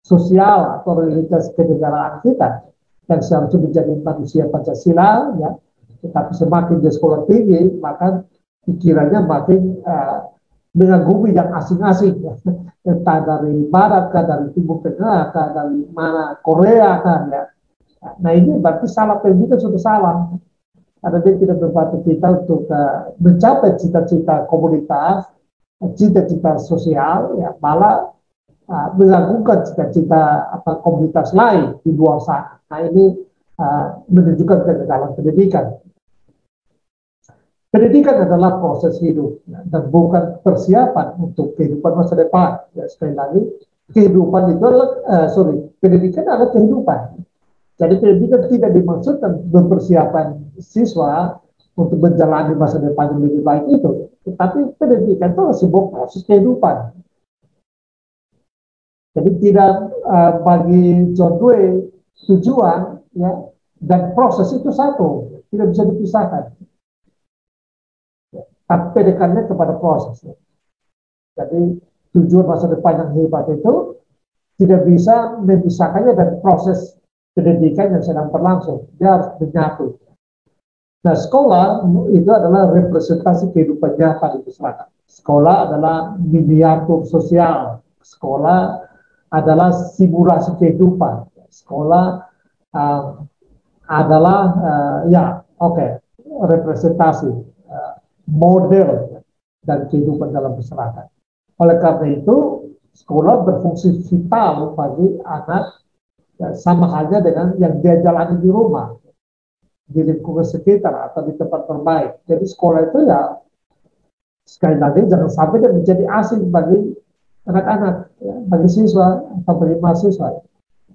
sosial atau realitas kenegaraan kita yang seharusnya menjadi manusia Pancasila ya. Tetapi semakin di sekolah tinggi maka pikirannya makin mengagumi yang asing-asing ya. Entah dari barat kah, dari timur tengah kah, dari mana Korea kan ya. Nah ini berarti salah pendidikan sudah salah. Karena dia tidak membantu kita untuk mencapai cita-cita komunitas, cita-cita sosial, ya malah mengagungkan cita-cita komunitas lain di luar sana. Nah ini menunjukkan kegagalan pendidikan. Pendidikan adalah proses hidup ya, dan bukan persiapan untuk kehidupan masa depan. Ya, sekali lagi, kehidupan itu adalah, pendidikan adalah kehidupan. Jadi pendidikan tidak dimaksudkan mempersiapkan siswa untuk menjalani masa depan yang lebih baik itu. Tetapi pendidikan itu adalah sebuah proses kehidupan. Jadi tidak bagi John Dewey tujuan ya, dan proses itu satu, tidak bisa dipisahkan. Tapi pendidikannya kepada proses. Ya. Jadi tujuan masa depan yang hebat itu tidak bisa memisahkannya dari proses pendidikan yang sedang berlangsung, dia harus menyatu. Nah, sekolah itu adalah representasi kehidupan nyata di masyarakat. Sekolah adalah miniatur sosial. Sekolah adalah simulasi kehidupan. Sekolah adalah representasi, model dan kehidupan dalam masyarakat. Oleh karena itu, sekolah berfungsi vital bagi anak, ya, sama halnya dengan yang dia jalani di rumah, di lingkungan sekitar atau di tempat bermain. Jadi sekolah itu ya sekali lagi jangan sampai dia menjadi asing bagi anak-anak, ya, bagi siswa atau bagi mahasiswa.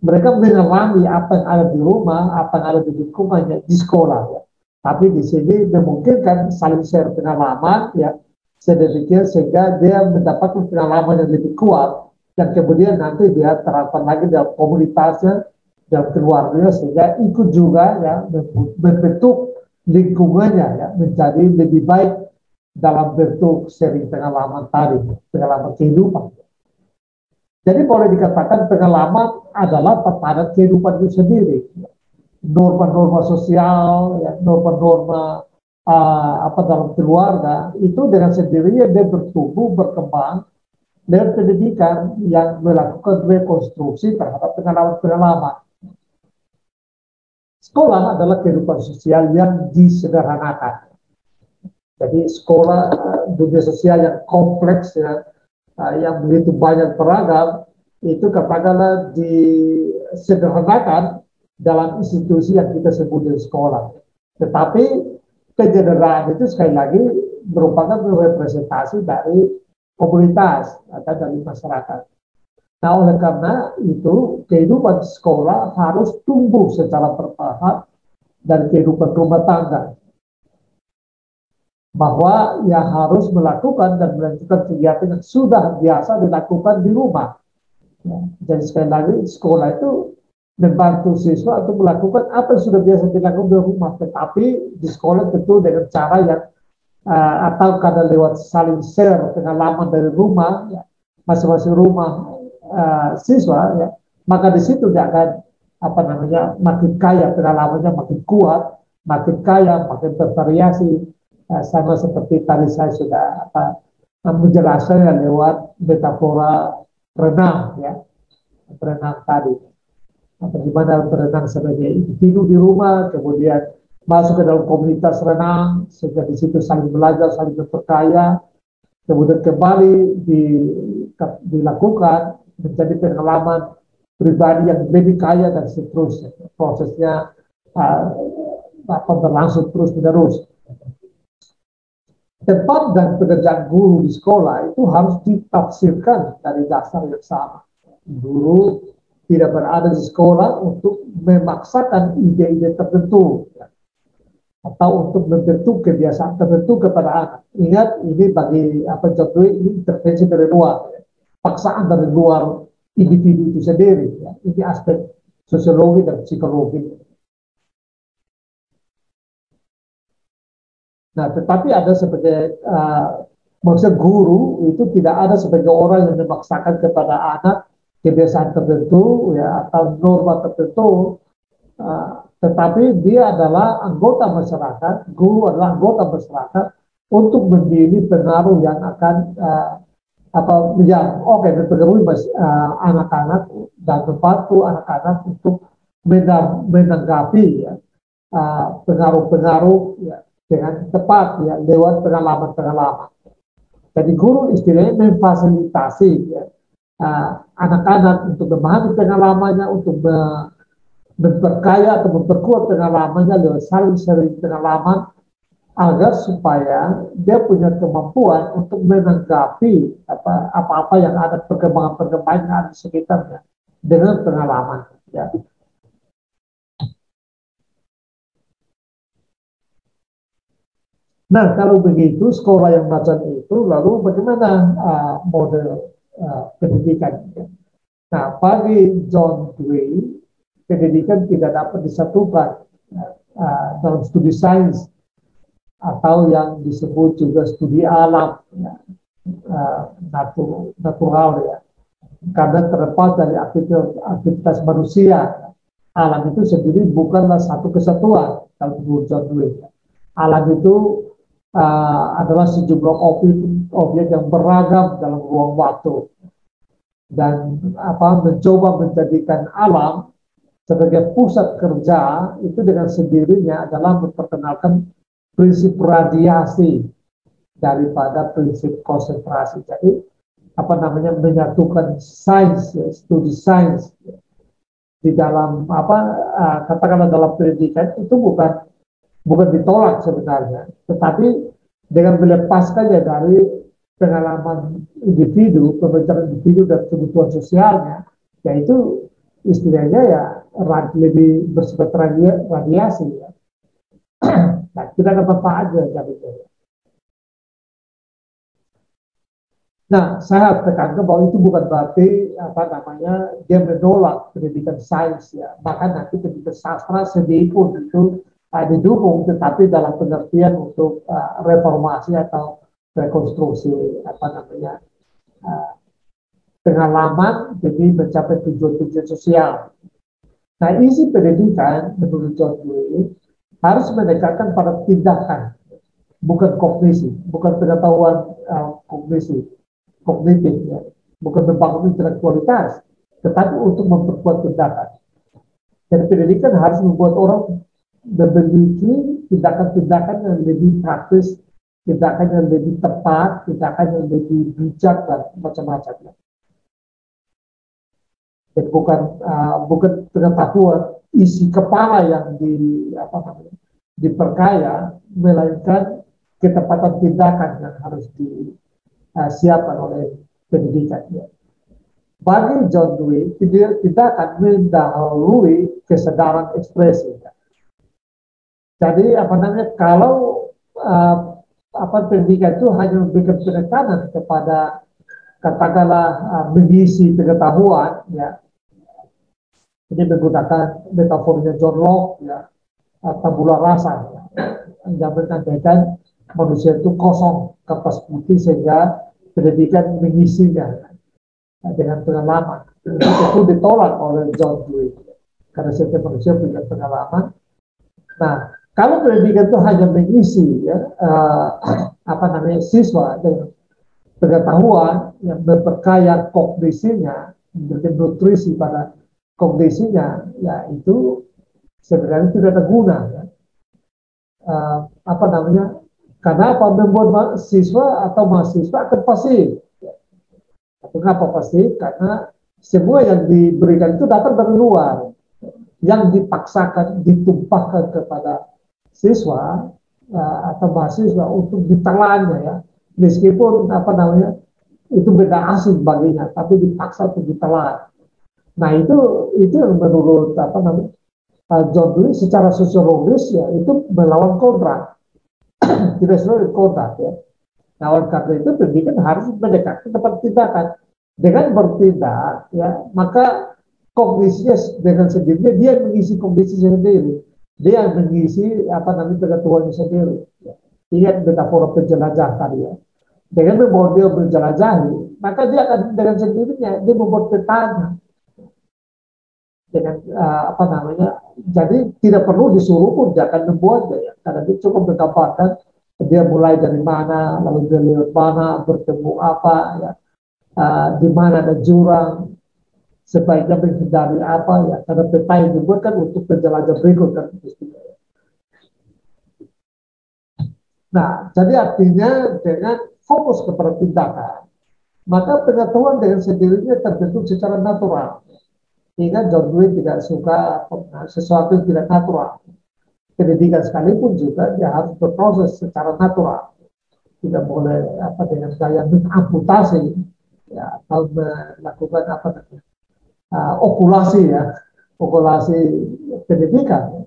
Mereka mengalami apa yang ada di rumah, apa yang ada di lingkungannya di sekolah. Ya. Tapi di sini memungkinkan saling share pengalaman, ya, sedemikian sehingga dia mendapatkan pengalaman yang lebih kuat, dan kemudian nanti dia terapkan lagi dalam komunitasnya, dalam keluarganya, sehingga ikut juga ya membentuk lingkungannya ya menjadi lebih baik dalam bentuk sharing pengalaman tadi, pengalaman kehidupan. Jadi boleh dikatakan pengalaman adalah tatanan kehidupan itu sendiri. Norma-norma sosial, ya, norma-norma apa dalam keluarga itu dengan sendirinya dia bertumbuh berkembang dengan pendidikan yang melakukan rekonstruksi terhadap pengalaman-pengalaman. Sekolah adalah kehidupan sosial yang disederhanakan. Jadi sekolah dunia sosial yang kompleks ya, yang begitu banyak beragam itu katakanlah disederhanakan dalam institusi yang kita sebut di sekolah. Tetapi penyederhanaan itu sekali lagi merupakan representasi dari komunitas atau dari masyarakat. Nah, oleh karena itu kehidupan sekolah harus tumbuh secara bertahap dari kehidupan rumah tangga, bahwa ia harus melakukan dan melanjutkan kegiatan yang sudah biasa dilakukan di rumah. Ya, jadi sekali lagi sekolah itu membantu siswa untuk melakukan apa yang sudah biasa dilakukan di rumah, tetapi di sekolah tentu dengan cara yang atau kadang lewat saling share pengalaman dari rumah, ya, masing-masing rumah siswa, ya, maka di situ dia akan apa namanya makin kaya pengalamannya, makin kuat, makin kaya, makin bervariasi. Sama seperti tadi saya sudah menjelaskan lewat metafora renang, ya, berenang tadi. Bagaimana berenang sebagai individu di rumah, kemudian masuk ke dalam komunitas renang, sehingga di situ saling belajar, saling berkaya, kemudian kembali dilakukan menjadi pengalaman pribadi yang lebih kaya dan seterusnya. Prosesnya berlangsung terus-menerus. Tempat dan pekerjaan guru di sekolah itu harus ditafsirkan dari dasar yang sama. Guru tidak berada di sekolah untuk memaksakan ide-ide tertentu, ya, atau untuk membentuk kebiasaan tertentu kepada anak. Ingat, ini bagi John Dewey ini intervensi dari luar, ya, paksaan dari luar individu itu sendiri. Ya. Ini aspek sosiologi dan psikologi. Nah, tetapi ada sebagai maksud guru itu tidak ada sebagai orang yang memaksakan kepada anak kebiasaan tertentu, ya, atau norma tertentu, tetapi dia adalah anggota masyarakat. Guru adalah anggota masyarakat untuk memilih pengaruh yang akan mempengaruhi anak-anak dan membantu anak-anak untuk menanggapi, ya, pengaruh-pengaruh, ya, dengan tepat, ya, lewat pengalaman-pengalaman. Jadi guru istilahnya memfasilitasi, ya, anak-anak untuk memahami pengalamannya, untuk memperkaya atau memperkuat pengalamannya lewat saling sharing pengalaman, agar supaya dia punya kemampuan untuk menanggapi apa-apa yang ada, perkembangan-perkembangan yang ada di sekitarnya dengan pengalaman. Ya. Nah, kalau begitu sekolah yang macam itu, lalu bagaimana model pendidikan? Nah, bagi John Dewey, pendidikan tidak dapat disatukan dalam studi sains atau yang disebut juga studi alam, ya, natural, ya, karena terlepas dari aktivitas manusia. Alam itu sendiri bukanlah satu kesatuan kalau menurut John Dewey. Alam itu adalah sejumlah objek yang beragam dalam ruang waktu, dan mencoba menjadikan alam sebagai pusat kerja itu dengan sendirinya adalah memperkenalkan prinsip radiasi, daripada prinsip konsentrasi. Jadi apa namanya, menyatukan sains, ya, studi sains di dalam apa, katakanlah dalam pendidikan itu bukan ditolak sebenarnya, tetapi dengan melepaskannya dari pengalaman individu, pembentukan individu dan kebutuhan sosialnya, yaitu istilahnya ya lebih bersifat radiasi. Ya. Nah, kita dapat manfaatnya dari itu. Nah, saya harus tekankan bahwa itu bukan berarti apa namanya dia menolak pendidikan sains ya. Bahkan nanti pendidikan sastra sedih pun itu didukung, tetapi dalam pengertian untuk reformasi atau rekonstruksi apa namanya uh, pengalaman demi mencapai tujuan-tujuan sosial. Nah, isi pendidikan menurut John Dewey harus mendekatkan pada tindakan, bukan kognisi, bukan pengetahuan kognisi kognitif, ya. Bukan membangun intelektualitas, tetapi untuk memperkuat tindakan. Dan pendidikan harus membuat orang memiliki tindakan-tindakan yang lebih praktis, tindakan yang lebih tepat, tindakan yang lebih bijak dan macam-macam. Jadi bukan pengetahuan isi kepala yang diperkaya, melainkan ketepatan tindakan yang harus disiapkan oleh pendidikan. Ya. Bagi John Dewey, kita akan mendahului kesadaran ekspresi. Jadi apa namanya, kalau pendidikan itu hanya memberikan penekanan kepada katakanlah mengisi pengetahuan, ya, ini menggunakan metafornya John Locke, ya, tabula rasa, ya, yang menandakan manusia itu kosong, kertas putih, sehingga pendidikan mengisinya dengan pengalaman. Itu ditolak oleh John Dewey karena setiap manusia punya pengalaman. Nah, kalau pendidikan itu hanya mengisi ya, siswa dengan pengetahuan yang memperkaya kognisinya, memberikan nutrisi pada kognisinya, ya itu sebenarnya tidak ada guna. Ya. Karena apa, membuat siswa atau mahasiswa akan pasif. Kenapa pasif? Karena semua yang diberikan itu datang dari luar, yang dipaksakan, ditumpahkan kepada siswa atau mahasiswa untuk ditelannya, ya, meskipun itu benda asing baginya, tapi dipaksa untuk ditelan. Nah itu yang menurut John Dewey secara sosiologis, ya, itu melawan kodrat, tidak selalu kodrat, ya. Nah, oleh karena itu pendidikan harus mendekati tempat tindakan. Dengan bertindak, ya, maka kognisinya dengan sendirinya dia mengisi kognisinya sendiri, dia mengisi pengetahuannya sendiri. Ya. Ingat metafora penjelajah tadi, ya. Dengan membawa dia menjelajahi, maka dia akan dengan sendirinya dia membuat petanya. Dengan jadi tidak perlu disuruh pun dia akan membuatnya, ya. Karena dia cukup menggambarkan dia mulai dari mana, lalu dia lewat mana, bertemu apa, ya, di mana ada jurang, sebaiknya menghindari apa, ya, karena peta yang dibuatkan untuk penjelajah berikut kan. Nah, jadi artinya dengan fokus kepada tindakan, maka pengetahuan dengan sendirinya terbentuk secara natural. Ingat, John Dewey tidak suka sesuatu yang tidak natural. Pendidikan sekalipun juga dia harus berproses secara natural, tidak boleh dengan gaya mengamputasi, ya, atau melakukan okulasi, ya, okulasi pendidikan,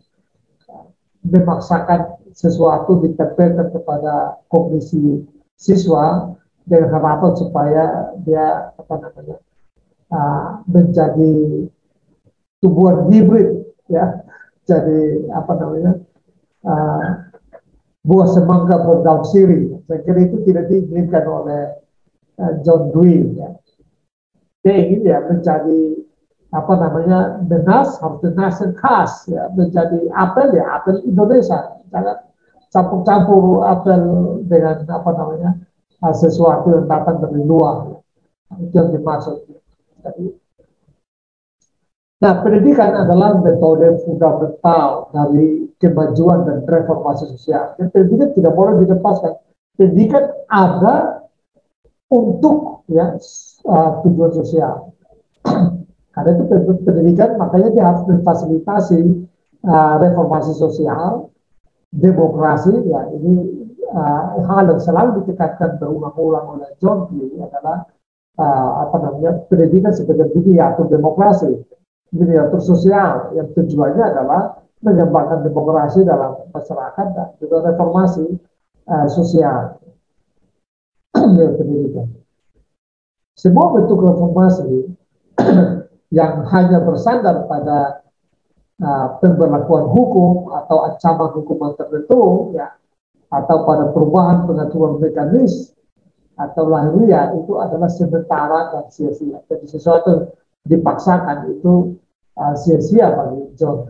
memaksakan sesuatu ditempelkan kepada kognisi siswa dengan harapan supaya dia menjadi tumbuhan hibrid, ya, jadi buah semangka berdaun sirih. Saya kira itu tidak diinginkan oleh John Dewey. Ya. Dia ingin ya menjadi benas, harus benas yang khas, ya, menjadi apel, ya apel Indonesia. Jangan campur-campur apel dengan sesuatu yang datang dari luar. Ya. Itu yang dimaksud. Jadi, nah, pendidikan adalah metode fundamental dari kemajuan dan reformasi sosial. Dan pendidikan tidak boleh dilepaskan. Pendidikan ada untuk ya tujuan sosial. Karena itu pendidikan makanya dia harus memfasilitasi reformasi sosial, demokrasi. Ya ini hal yang selalu ditekankan berulang-ulang oleh John Dewey adalah pendidikan sebagai mediatur demokrasi, mediatur sosial yang tujuannya adalah mengembangkan demokrasi dalam masyarakat dan juga reformasi sosial dari pendidikan. Semua bentuk reformasi yang hanya bersandar pada pemberlakuan hukum atau ancaman hukuman tertentu, ya, atau pada perubahan pengaturan mekanis atau lahiriah, itu adalah sementara dan sia-sia. Jadi sesuatu dipaksakan itu sia-sia bagi John.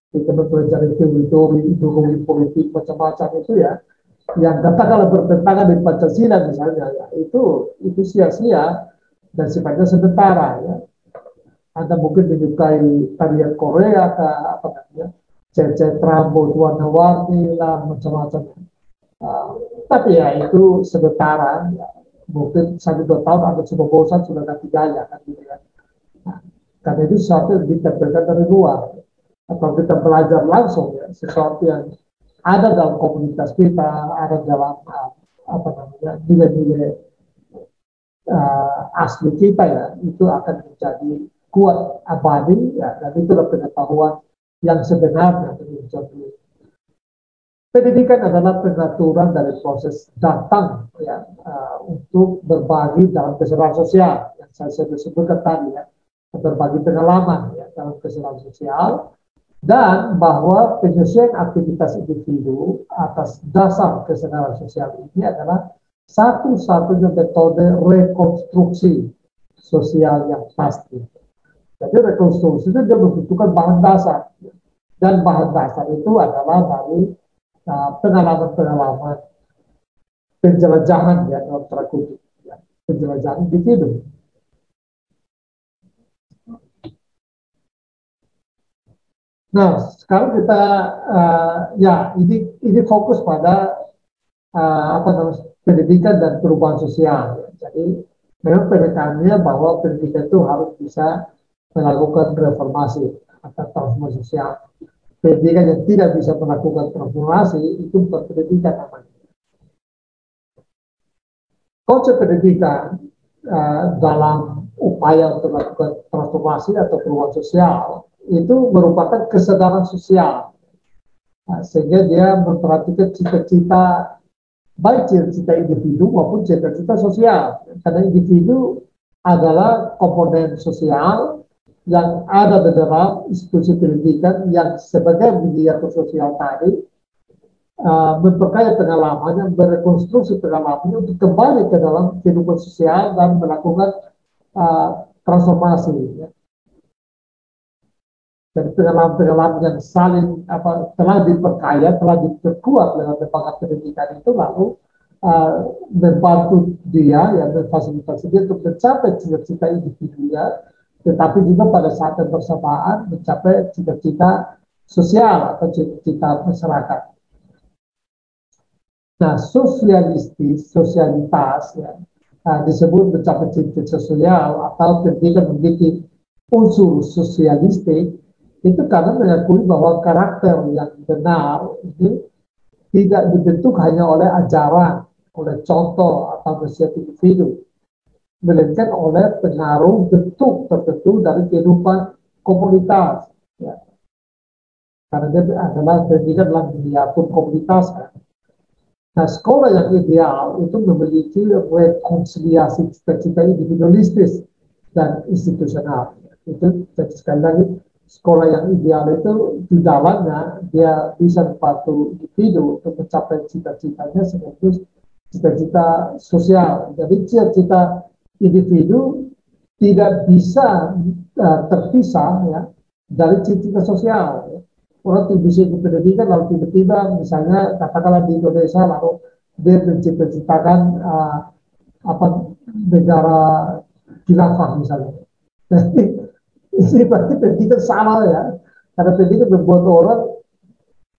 Kita mempelajari teori-teori ideologi politik macam-macam itu ya, yang katakanlah bertentangan dengan Pancasila misalnya, ya, itu sia-sia dan sifatnya sementara. Ya. Anda mungkin menyukai tarian Korea, apa namanya, Cece Trambo, warna-warni lah, macam-macam. Tapi ya itu sementara, ya. Mungkin 1-2 tahun atau sudah bosan, sudah ganti gaya kan gitu kan. Nah, karena itu sesuatu yang ditampilkan dari luar. Atau kita belajar langsung ya, sesuatu yang ada dalam komunitas kita, ada dalam apa namanya, nilai-nilai asli kita ya, itu akan menjadi kuat abadi ya, dan itulah pengetahuan yang sebenarnya menjadi. Pendidikan adalah pengaturan dari proses datang ya, untuk berbagi dalam kesejahteraan sosial yang saya sebutkan tadi ya, berbagi pengalaman ya, dalam kesejahteraan sosial, dan bahwa penyesuaian aktivitas individu atas dasar kesejahteraan sosial ini adalah satu-satunya metode rekonstruksi sosial yang pasti. Jadi rekonstruksi itu dia membutuhkan bahan dasar, dan bahan dasar itu adalah dari pengalaman-pengalaman penjelajahan ya, dalam tanda kutip ya, penjelajahan individu. Nah, sekarang kita ya ini fokus pada apa namanya, pendidikan dan perubahan sosial. Ya. Jadi memang penekanannya bahwa pendidikan itu harus bisa melakukan reformasi atau transformasi sosial. Pendidikan yang tidak bisa melakukan transformasi itu bukan pendidikan namanya. Konsep pendidikan dalam upaya untuk melakukan transformasi atau perubahan sosial itu merupakan kesadaran sosial, sehingga dia memperhatikan cita-cita, baik cita-cita individu maupun cita-cita sosial, karena individu adalah komponen sosial yang ada di dalam institusi pendidikan yang sebagai mediator sosial tadi memperkaya pengalamannya, merekonstruksi pengalamannya untuk kembali ke dalam kehidupan sosial dan melakukan transformasi. Ya. Dan pengalaman-pengalaman yang saling telah diperkaya, telah diperkuat dengan berbagai pendidikan itu lalu membantu dia, ya, memfasilitasi dia untuk mencapai cita-cita individunya, tetapi juga pada saat yang bersamaan mencapai cita-cita sosial atau cita-cita masyarakat. Nah, sosialitas ya, disebut mencapai cita-cita sosial atau pendidikan memiliki unsur sosialistik, itu karena mengakui bahwa karakter yang benar ini tidak dibentuk hanya oleh ajaran, oleh contoh atau nasihat individu, melainkan oleh pengaruh bentuk tertentu dari kehidupan komunitas. Ya. Karena dia adalah pendidikan dalam miniatur komunitas. Kan. Nah, sekolah yang ideal itu memiliki rekonsiliasi cita-cita individualistis dan institusional. Itu sekali lagi, sekolah yang ideal itu di dalamnya dia bisa membantu individu untuk mencapai cita-citanya sekaligus cita-cita sosial. Jadi cita-cita individu tidak bisa terpisah ya, dari cita-cita sosial. Ya. Orang bisa ikut pendidikan lalu tiba-tiba misalnya katakanlah di Indonesia lalu dia mencita-citakan negara khilafah misalnya. Ini berarti pendidikan salah ya, karena pendidikan membuat orang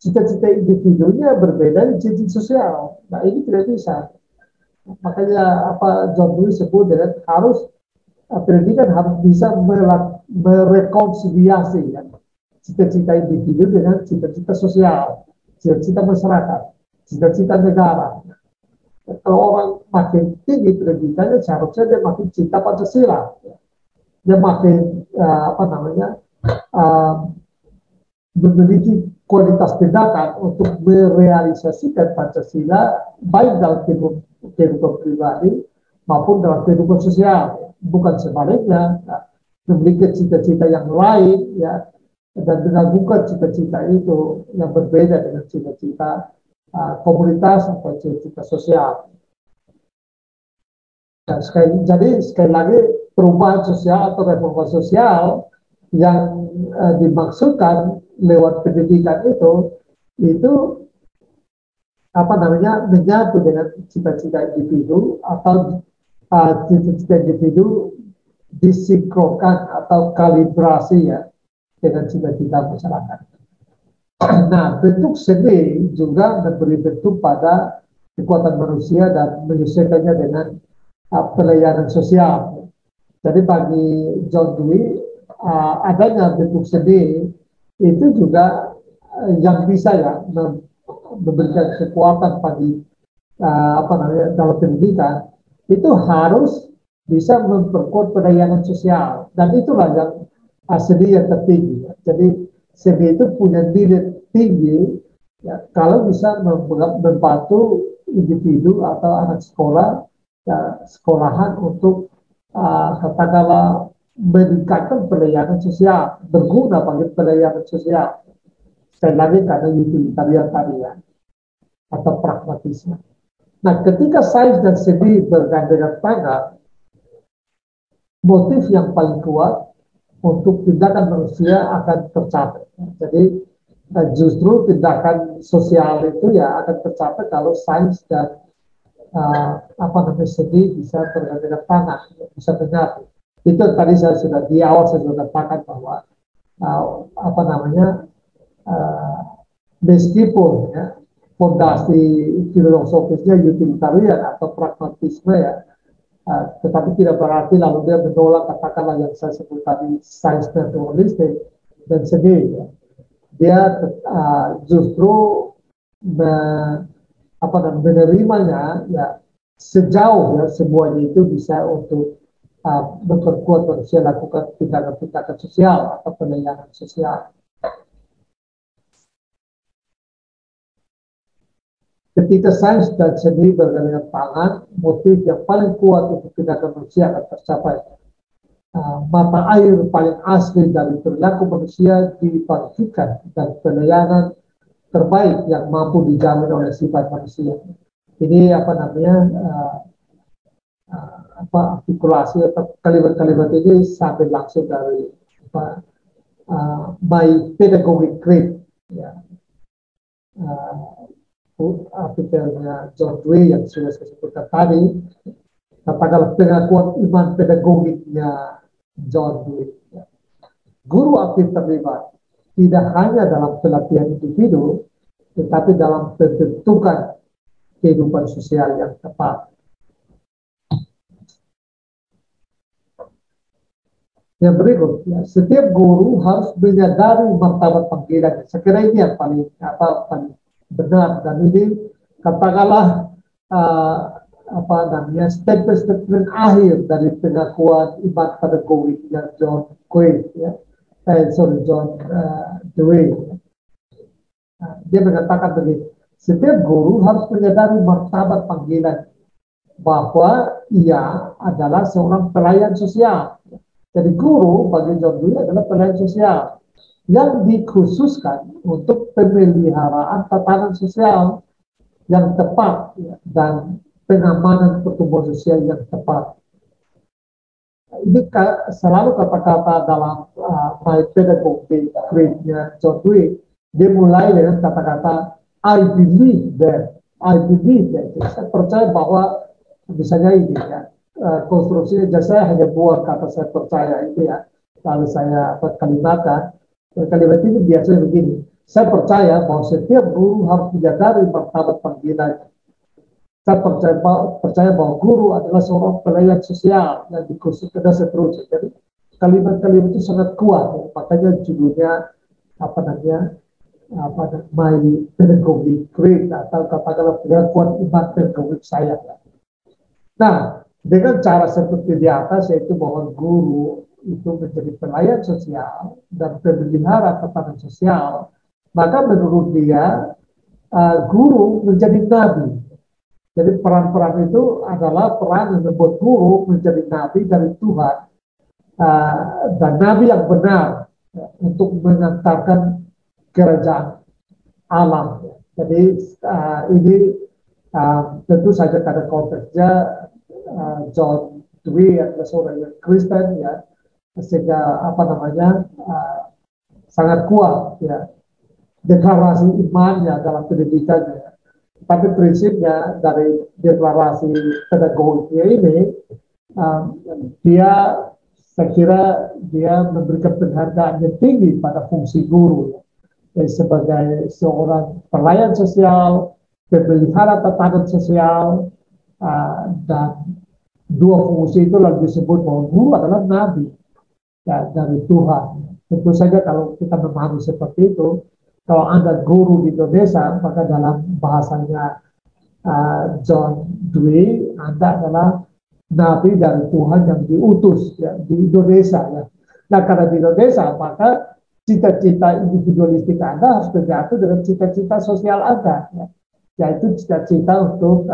cita-cita individunya berbeda di sisi sosial. Nah ini tidak bisa. Makanya apa John Dewey sebut dengan harus pendidikan harus bisa merekonsiliasi ya, cita-cita individu dengan cita-cita sosial, cita-cita masyarakat, cita-cita negara. Kalau orang makin tinggi pendidikannya, seharusnya dia makin cinta Pancasila, dia makin apa namanya memiliki kualitas tindakan untuk merealisasikan Pancasila baik dalam kehidupan pribadi maupun dalam kehidupan sosial, bukan sebaliknya. Nah, memiliki cita-cita yang lain ya, dan mengagungkan cita-cita itu yang berbeda dengan cita-cita komunitas atau cita-cita sosial. Nah, jadi sekali lagi perubahan sosial atau reformasi sosial yang dimaksudkan lewat pendidikan itu apa namanya menyatu dengan cita-cita individu atau cita-cita individu disinkronkan atau kalibrasi ya dengan cita-cita masyarakat. Nah, bentuk seni juga memberi bentuk pada kekuatan manusia dan menyesuaikannya dengan pelayanan sosial. Jadi bagi John Dewey adanya bentuk seni itu juga yang bisa ya memberikan kekuatan bagi apa namanya dalam pendidikan itu harus bisa memperkuat pelayanan sosial, dan itulah yang seni yang tertinggi. Jadi seni itu punya nilai tinggi ya, kalau bisa membantu individu atau anak sekolah ya, sekolahan untuk katakanlah meningkatkan pelayanan sosial, berguna bagi pelayanan sosial. Sekali lagi karena utilitarian tadi ya, atau pragmatisme. Nah, ketika sains dan seni bergandengan tangan, motif yang paling kuat untuk tindakan manusia akan tercapai. Jadi justru tindakan sosial itu ya akan tercapai kalau sains dan apa namanya seni bisa bergandengan tangan, bisa menyatu. Itu tadi saya sudah di awal saya sudah katakan bahwa apa namanya meskipun ya, fondasi filosofisnya utilitarian atau pragmatisme ya, tetapi tidak berarti lalu dia menolak katakanlah yang saya sebut tadi sains naturalistik dan seni ya. Dia justru menerimanya ya sejauh ya semuanya itu bisa untuk memperkuat manusia lakukan tindakan-tindakan sosial atau pelayanan sosial. Ketika sains dan seni bergandengan tangan, motif yang paling kuat untuk tindakan manusia akan tercapai. Mata air paling asli dari perilaku manusia dibangkitkan dan pelayanan terbaik yang mampu dijamin oleh sifat manusia. Ini apa namanya artikulasi atau kalimat-kalimat ini sampai langsung dari My Pedagogic Creed ya. Artikelnya John Dewey yang sudah saya sebutkan tadi, katakanlah pengakuan iman pedagogiknya John Dewey. Guru aktif terlibat tidak hanya dalam pelatihan individu, tetapi dalam pembentukan kehidupan sosial yang tepat. Yang berikutnya, setiap guru harus menyadari martabat panggilan. Saya kira ini yang paling benar, dan ini katakanlah apa namanya statement akhir dari pengakuan iman pedagogiknya John Dewey. Dia mengatakan begini, setiap guru harus menyadari martabat panggilan bahwa ia adalah seorang pelayan sosial. Jadi guru bagi John Dewey adalah pelayan sosial yang dikhususkan untuk pemeliharaan tatanan sosial yang tepat ya, dan pengamanan pertumbuhan sosial yang tepat. Ini selalu kata-kata dalam My Pedagogic Creed-nya John Dewey. Dia mulai dengan kata-kata I believe that. Saya percaya bahwa misalnya ini ya, konstruksinya saya hanya buat kata saya percaya itu ya, lalu saya kalimatkan. Kalimat ini biasanya begini, saya percaya bahwa setiap guru harus menyadari martabat panggilannya. Saya percaya bahwa guru adalah seorang pelayan sosial yang dikhususkan dan seterusnya. Jadi kalimat-kalimat itu sangat kuat, ya. Makanya judulnya my pedagogic grade atau katakanlah pengakuan iman pedagogik saya. Nah, dengan cara seperti di atas, yaitu bahwa guru itu menjadi pelayan sosial dan pemelihara tatanan sosial, maka menurut dia guru menjadi nabi. Jadi peran-peran itu adalah peran yang membuat guru menjadi nabi dari Tuhan, dan nabi yang benar, untuk mengantarkan kerajaan alam. Jadi ini tentu saja pada konteksnya John Dewey adalah seorang yang Kristen, ya, sehingga sangat kuat, ya, deklarasi imannya dalam pendidikannya. Tapi prinsipnya dari deklarasi pedagogiknya ini, saya kira dia memberikan penghargaan yang tinggi pada fungsi guru, ya, sebagai seorang pelayan sosial, pemelihara tatanan sosial, dan dua fungsi itu lalu disebut bahwa guru adalah nabi, ya, dari Tuhan. Tentu saja kalau kita memahami seperti itu, kalau Anda guru di Indonesia, maka dalam bahasanya John Dewey, Anda adalah nabi dari Tuhan yang diutus, ya, di Indonesia, ya. Nah, karena di Indonesia, maka cita-cita individualistik Anda harus berjatuh dengan cita-cita sosial Anda, ya, yaitu cita-cita untuk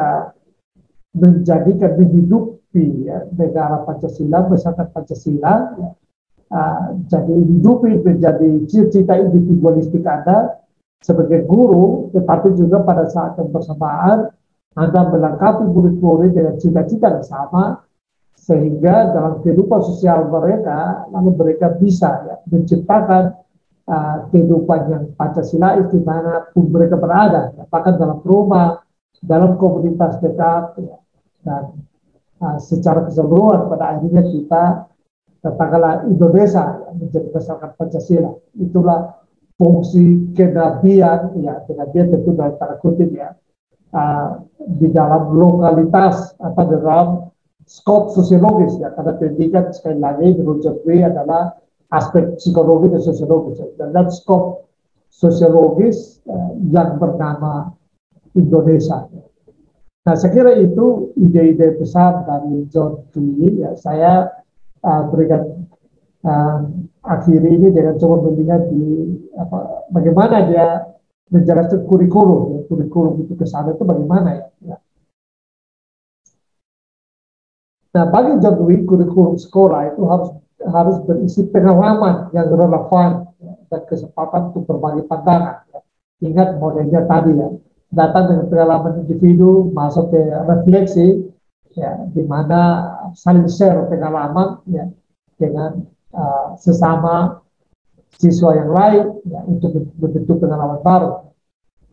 menghidupi, ya, negara Pancasila bersama Pancasila, ya. Jadi hidupi menjadi cita-cita individualistik Anda sebagai guru, tetapi juga pada saat yang bersamaan Anda melengkapi murid-murid dengan cita-cita yang sama, sehingga dalam kehidupan sosial mereka, lalu mereka bisa, ya, menciptakan kehidupan yang Pancasila di mana pun mereka berada, ya, bahkan dalam rumah, dalam komunitas dekat, ya, dan secara keseluruhan pada akhirnya kita katakanlah Indonesia, ya, menjadi masyarakat Pancasila. Itulah fungsi kenabian, ya, kenabian tentu dalam tanda kutip, ya, di dalam lokalitas atau dalam skop sosiologis, ya, karena pendidikan sekali lagi menurut John Dewey adalah aspek psikologi dan sosiologis, ya. Dan dalam skop sosiologis yang bernama Indonesia. Nah, saya kira itu ide-ide besar dari John Dewey, ya. Saya berikan akhiri ini dengan coba melihat bagaimana dia menjelaskan kurikulum, ya. Kurikulum itu kesana itu bagaimana, ya. Nah, bagi John Dewey, kurikulum sekolah itu harus berisi pengalaman yang relevan, ya, dan kesempatan untuk berbagi pandangan, ya. Ingat modelnya tadi, ya, datang dengan pengalaman individu, masuk ke refleksi, ya, di mana saling share pengalaman, ya, dengan sesama siswa yang lain, ya, untuk membentuk pengalaman baru.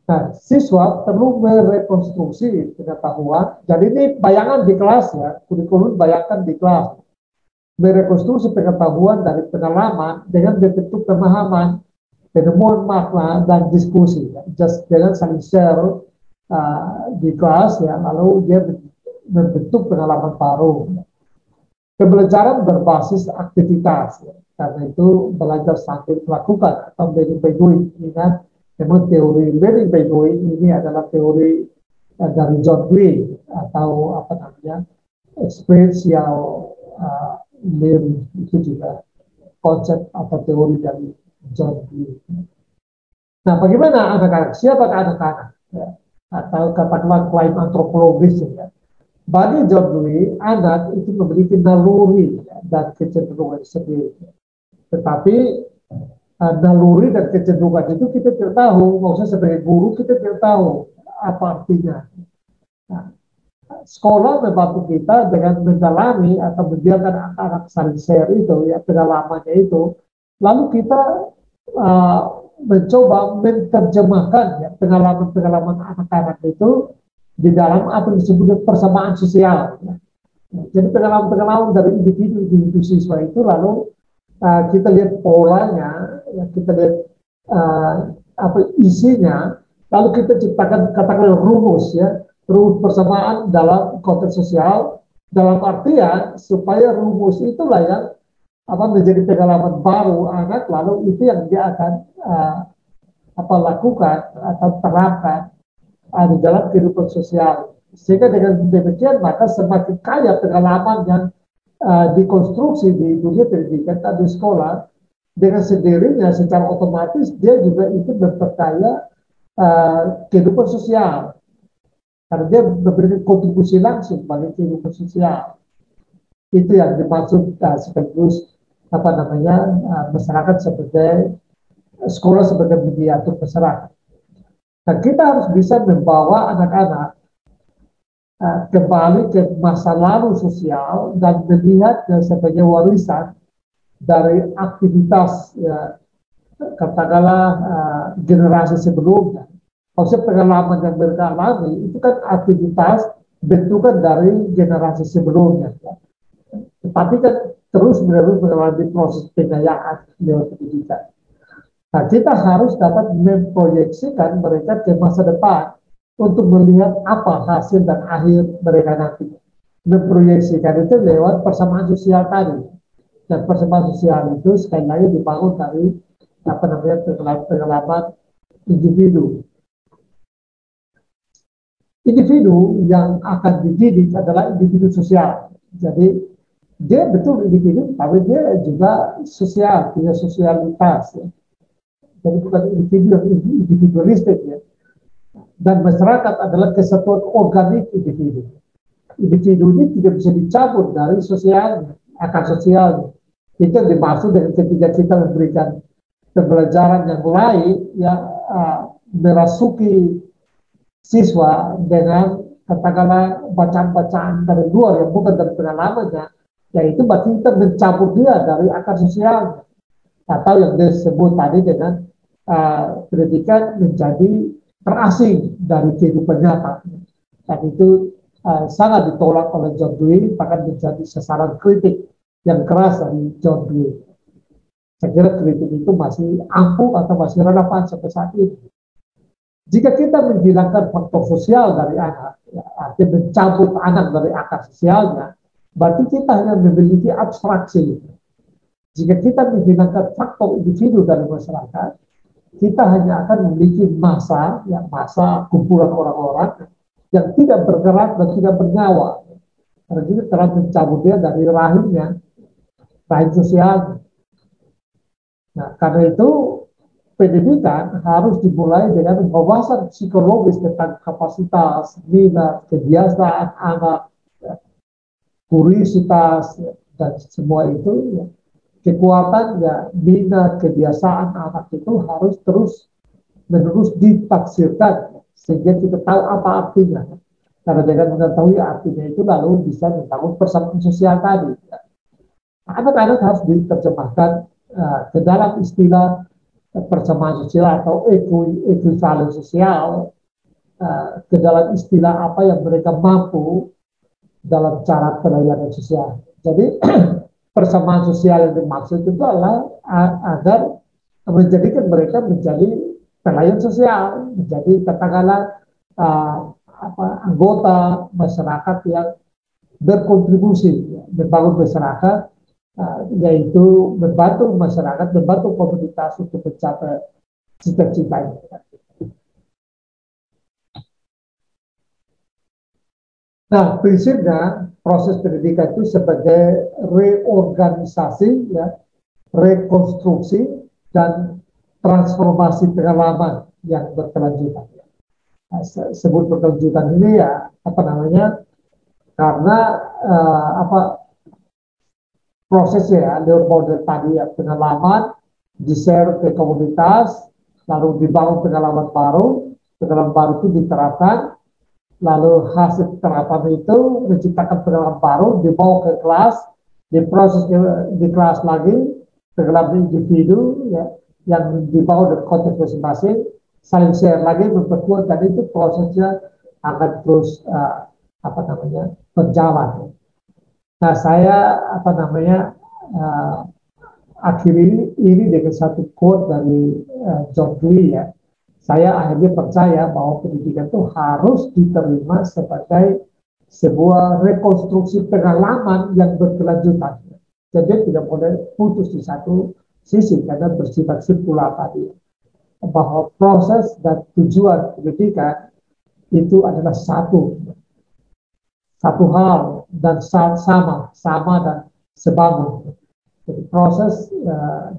Nah, siswa perlu merekonstruksi pengetahuan. Jadi ini bayangan di kelas, ya, kurikulum bayangkan di kelas. Merekonstruksi pengetahuan dari pengalaman dengan bentuk pemahaman, penemuan makna, dan diskusi, ya. Just dengan saling share di kelas, ya, lalu dia membentuk pengalaman baru. Pembelajaran berbasis aktivitas, ya. Karena itu belajar sambil melakukan atau learning by doing. Ingat, memang teori learning by doing ini adalah teori dari John Dewey, atau experiential learning, itu juga konsep atau teori dari John Dewey. Nah, bagaimana anak-anak? Siapa anak-anak? Ya, atau katakanlah klaim antropologis, ya. Bagi John Dewey, anak itu memiliki naluri, ya, dan kecenderungan sendiri. Tetapi naluri dan kecenderungan itu kita tidak tahu. Maksudnya sebagai guru kita tidak tahu apa artinya. Nah, sekolah membantu kita dengan mendalami atau membiarkan anak-anak saling share itu, ya, pengalamannya itu. Lalu kita mencoba menerjemahkan, ya, pengalaman-pengalaman anak-anak itu di dalam apa yang disebut persamaan sosial, ya. Jadi pengalaman-pengalaman dari individu siswa itu lalu kita lihat polanya, ya, kita lihat apa isinya, lalu kita ciptakan katakanlah rumus ya, rumus persamaan dalam konteks sosial, dalam artian supaya rumus itulah yang apa menjadi pengalaman baru anak, lalu itu yang dia akan apa lakukan atau terapkan di dalam kehidupan sosial. Sehingga dengan demikian maka semakin kaya pengalaman yang dikonstruksi di dunia pendidikan atau di sekolah, dengan sendirinya secara otomatis dia juga ikut memperkaya kehidupan sosial karena dia memberikan kontribusi langsung bagi kehidupan sosial. Itu yang dimaksud sekaligus apa namanya masyarakat sebagai sekolah sebagai mediator masyarakat. Nah, kita harus bisa membawa anak-anak kembali ke masa lalu sosial dan melihatnya sebagai warisan dari aktivitas ya, katakanlah generasi sebelumnya. Maksudnya pengalaman yang mereka alami itu kan aktivitas bentukan dari generasi sebelumnya. Ya. Tetapi kan terus menerus mengalami proses pengayaan lewat pendidikan. Nah, kita harus dapat memproyeksikan mereka ke masa depan untuk melihat apa hasil dan akhir mereka nanti. Memproyeksikan itu lewat persamaan sosial tadi. Dan persamaan sosial itu sekali lagi dibangun dari apa namanya pengalaman individu. Individu yang akan dididik adalah individu sosial. Jadi dia betul individu, tapi dia juga sosial, punya sosialitas. Ya. Jadi bukan individu yang individualistik ya. Dan masyarakat adalah kesatuan organik individu. Individu ini tidak bisa dicabut dari sosialnya, akar sosialnya. Itu yang dimaksud dengan ketika kita memberikan pembelajaran yang lain, ya merasuki siswa dengan katakanlah bacaan-bacaan dari luar yang bukan dari pengalamannya, yaitu berarti kita mencabut dia dari akar sosialnya. Atau yang disebut tadi dengan pendidikan menjadi terasing dari kehidupan nyata. Dan itu sangat ditolak oleh John Dewey, bahkan menjadi sasaran kritik yang keras dari John Dewey. Saya kira kritik itu masih ampuh atau masih relevan sampai saat ini. Jika kita menghilangkan faktor sosial dari anak, ya, artinya mencabut anak dari akar sosialnya, berarti kita hanya memiliki abstraksi. Jika kita menghilangkan faktor individu dari masyarakat, kita hanya akan memiliki massa, ya, massa kumpulan orang-orang yang tidak bergerak dan tidak bernyawa. Karena kita telah mencabut dia dari rahimnya, rahim sosial. Nah, karena itu pendidikan harus dimulai dengan wawasan psikologis tentang kapasitas, minat, kebiasaan anak, ya, kuriositas, ya, dan semua itu, ya, kekuatan, ya, minat, kebiasaan anak itu harus terus menerus ditafsirkan sehingga kita tahu apa artinya. Karena dengan mengetahui artinya itu lalu bisa membangun persamaan sosial tadi. Ya. Anak-anak harus diterjemahkan ke dalam istilah persamaan sosial atau ekuivalen sosial, ke dalam istilah apa yang mereka mampu dalam cara pelayanan sosial. Jadi persamaan sosial yang dimaksud itu adalah agar menjadikan mereka menjadi pelayan sosial, menjadi katakanlah anggota masyarakat yang berkontribusi ya, membangun masyarakat, yaitu membantu masyarakat, membantu komunitas untuk mencapai cita-citanya. Nah, prinsipnya proses pendidikan itu sebagai reorganisasi, ya, rekonstruksi dan transformasi pengalaman yang berkelanjutan. Nah, sebut berkelanjutan ini ya apa namanya? Karena prosesnya ya, lewat model tadi ya, pengalaman di-share ke komunitas, lalu dibangun pengalaman baru itu diterapkan, lalu hasil terapan itu menciptakan pengalaman baru, dibawa ke kelas, diproses di kelas lagi, pengalaman individu ya, yang dibawa dari konteks masing-masing, saling share lagi, memperkuat, dan itu prosesnya akan terus berjalan. Nah, saya akhiri ini dengan satu quote dari John Dewey ya. saya akhirnya percaya bahwa pendidikan itu harus diterima sebagai sebuah rekonstruksi pengalaman yang berkelanjutan. Jadi tidak boleh putus di satu sisi karena bersifat sirkular tadi. Bahwa proses dan tujuan pendidikan itu adalah satu hal dan sama dan sebangun. Jadi proses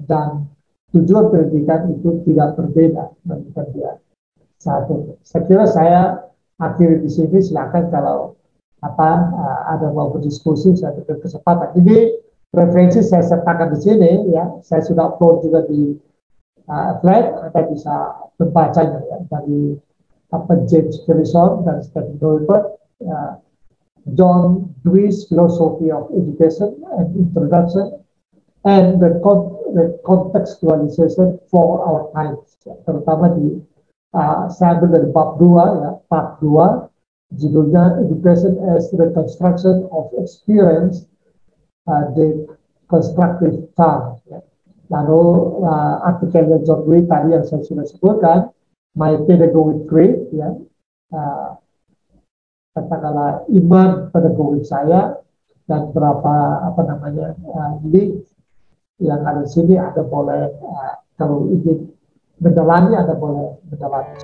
dan tujuan pendidikan itu tidak berbeda, bukan dia satu. Saya kira saya akhiri di sini. Silakan kalau ada mau berdiskusi, saya berikan kesempatan. Ini referensi saya sertakan di sini, ya. Saya sudah upload juga di Flat, Anda bisa membacanya, ya, dari James Garrison dan Stephen Goldberg, John Dewey's Philosophy of Education and Introduction, and the contextualization for our times, ya, terutama di saya ambil dari bab 2, ya, part 2, judulnya Education as Reconstruction of Experience, the Constructive Term, ya. Lalu artikelnya John Dewey tadi yang saya sudah sebutkan, My Pedagogic Creed, ya, katakanlah iman pedagogik saya, dan berapa link yang ada di sini. Ada boleh kalau ingin mendalami, ada boleh mendalami.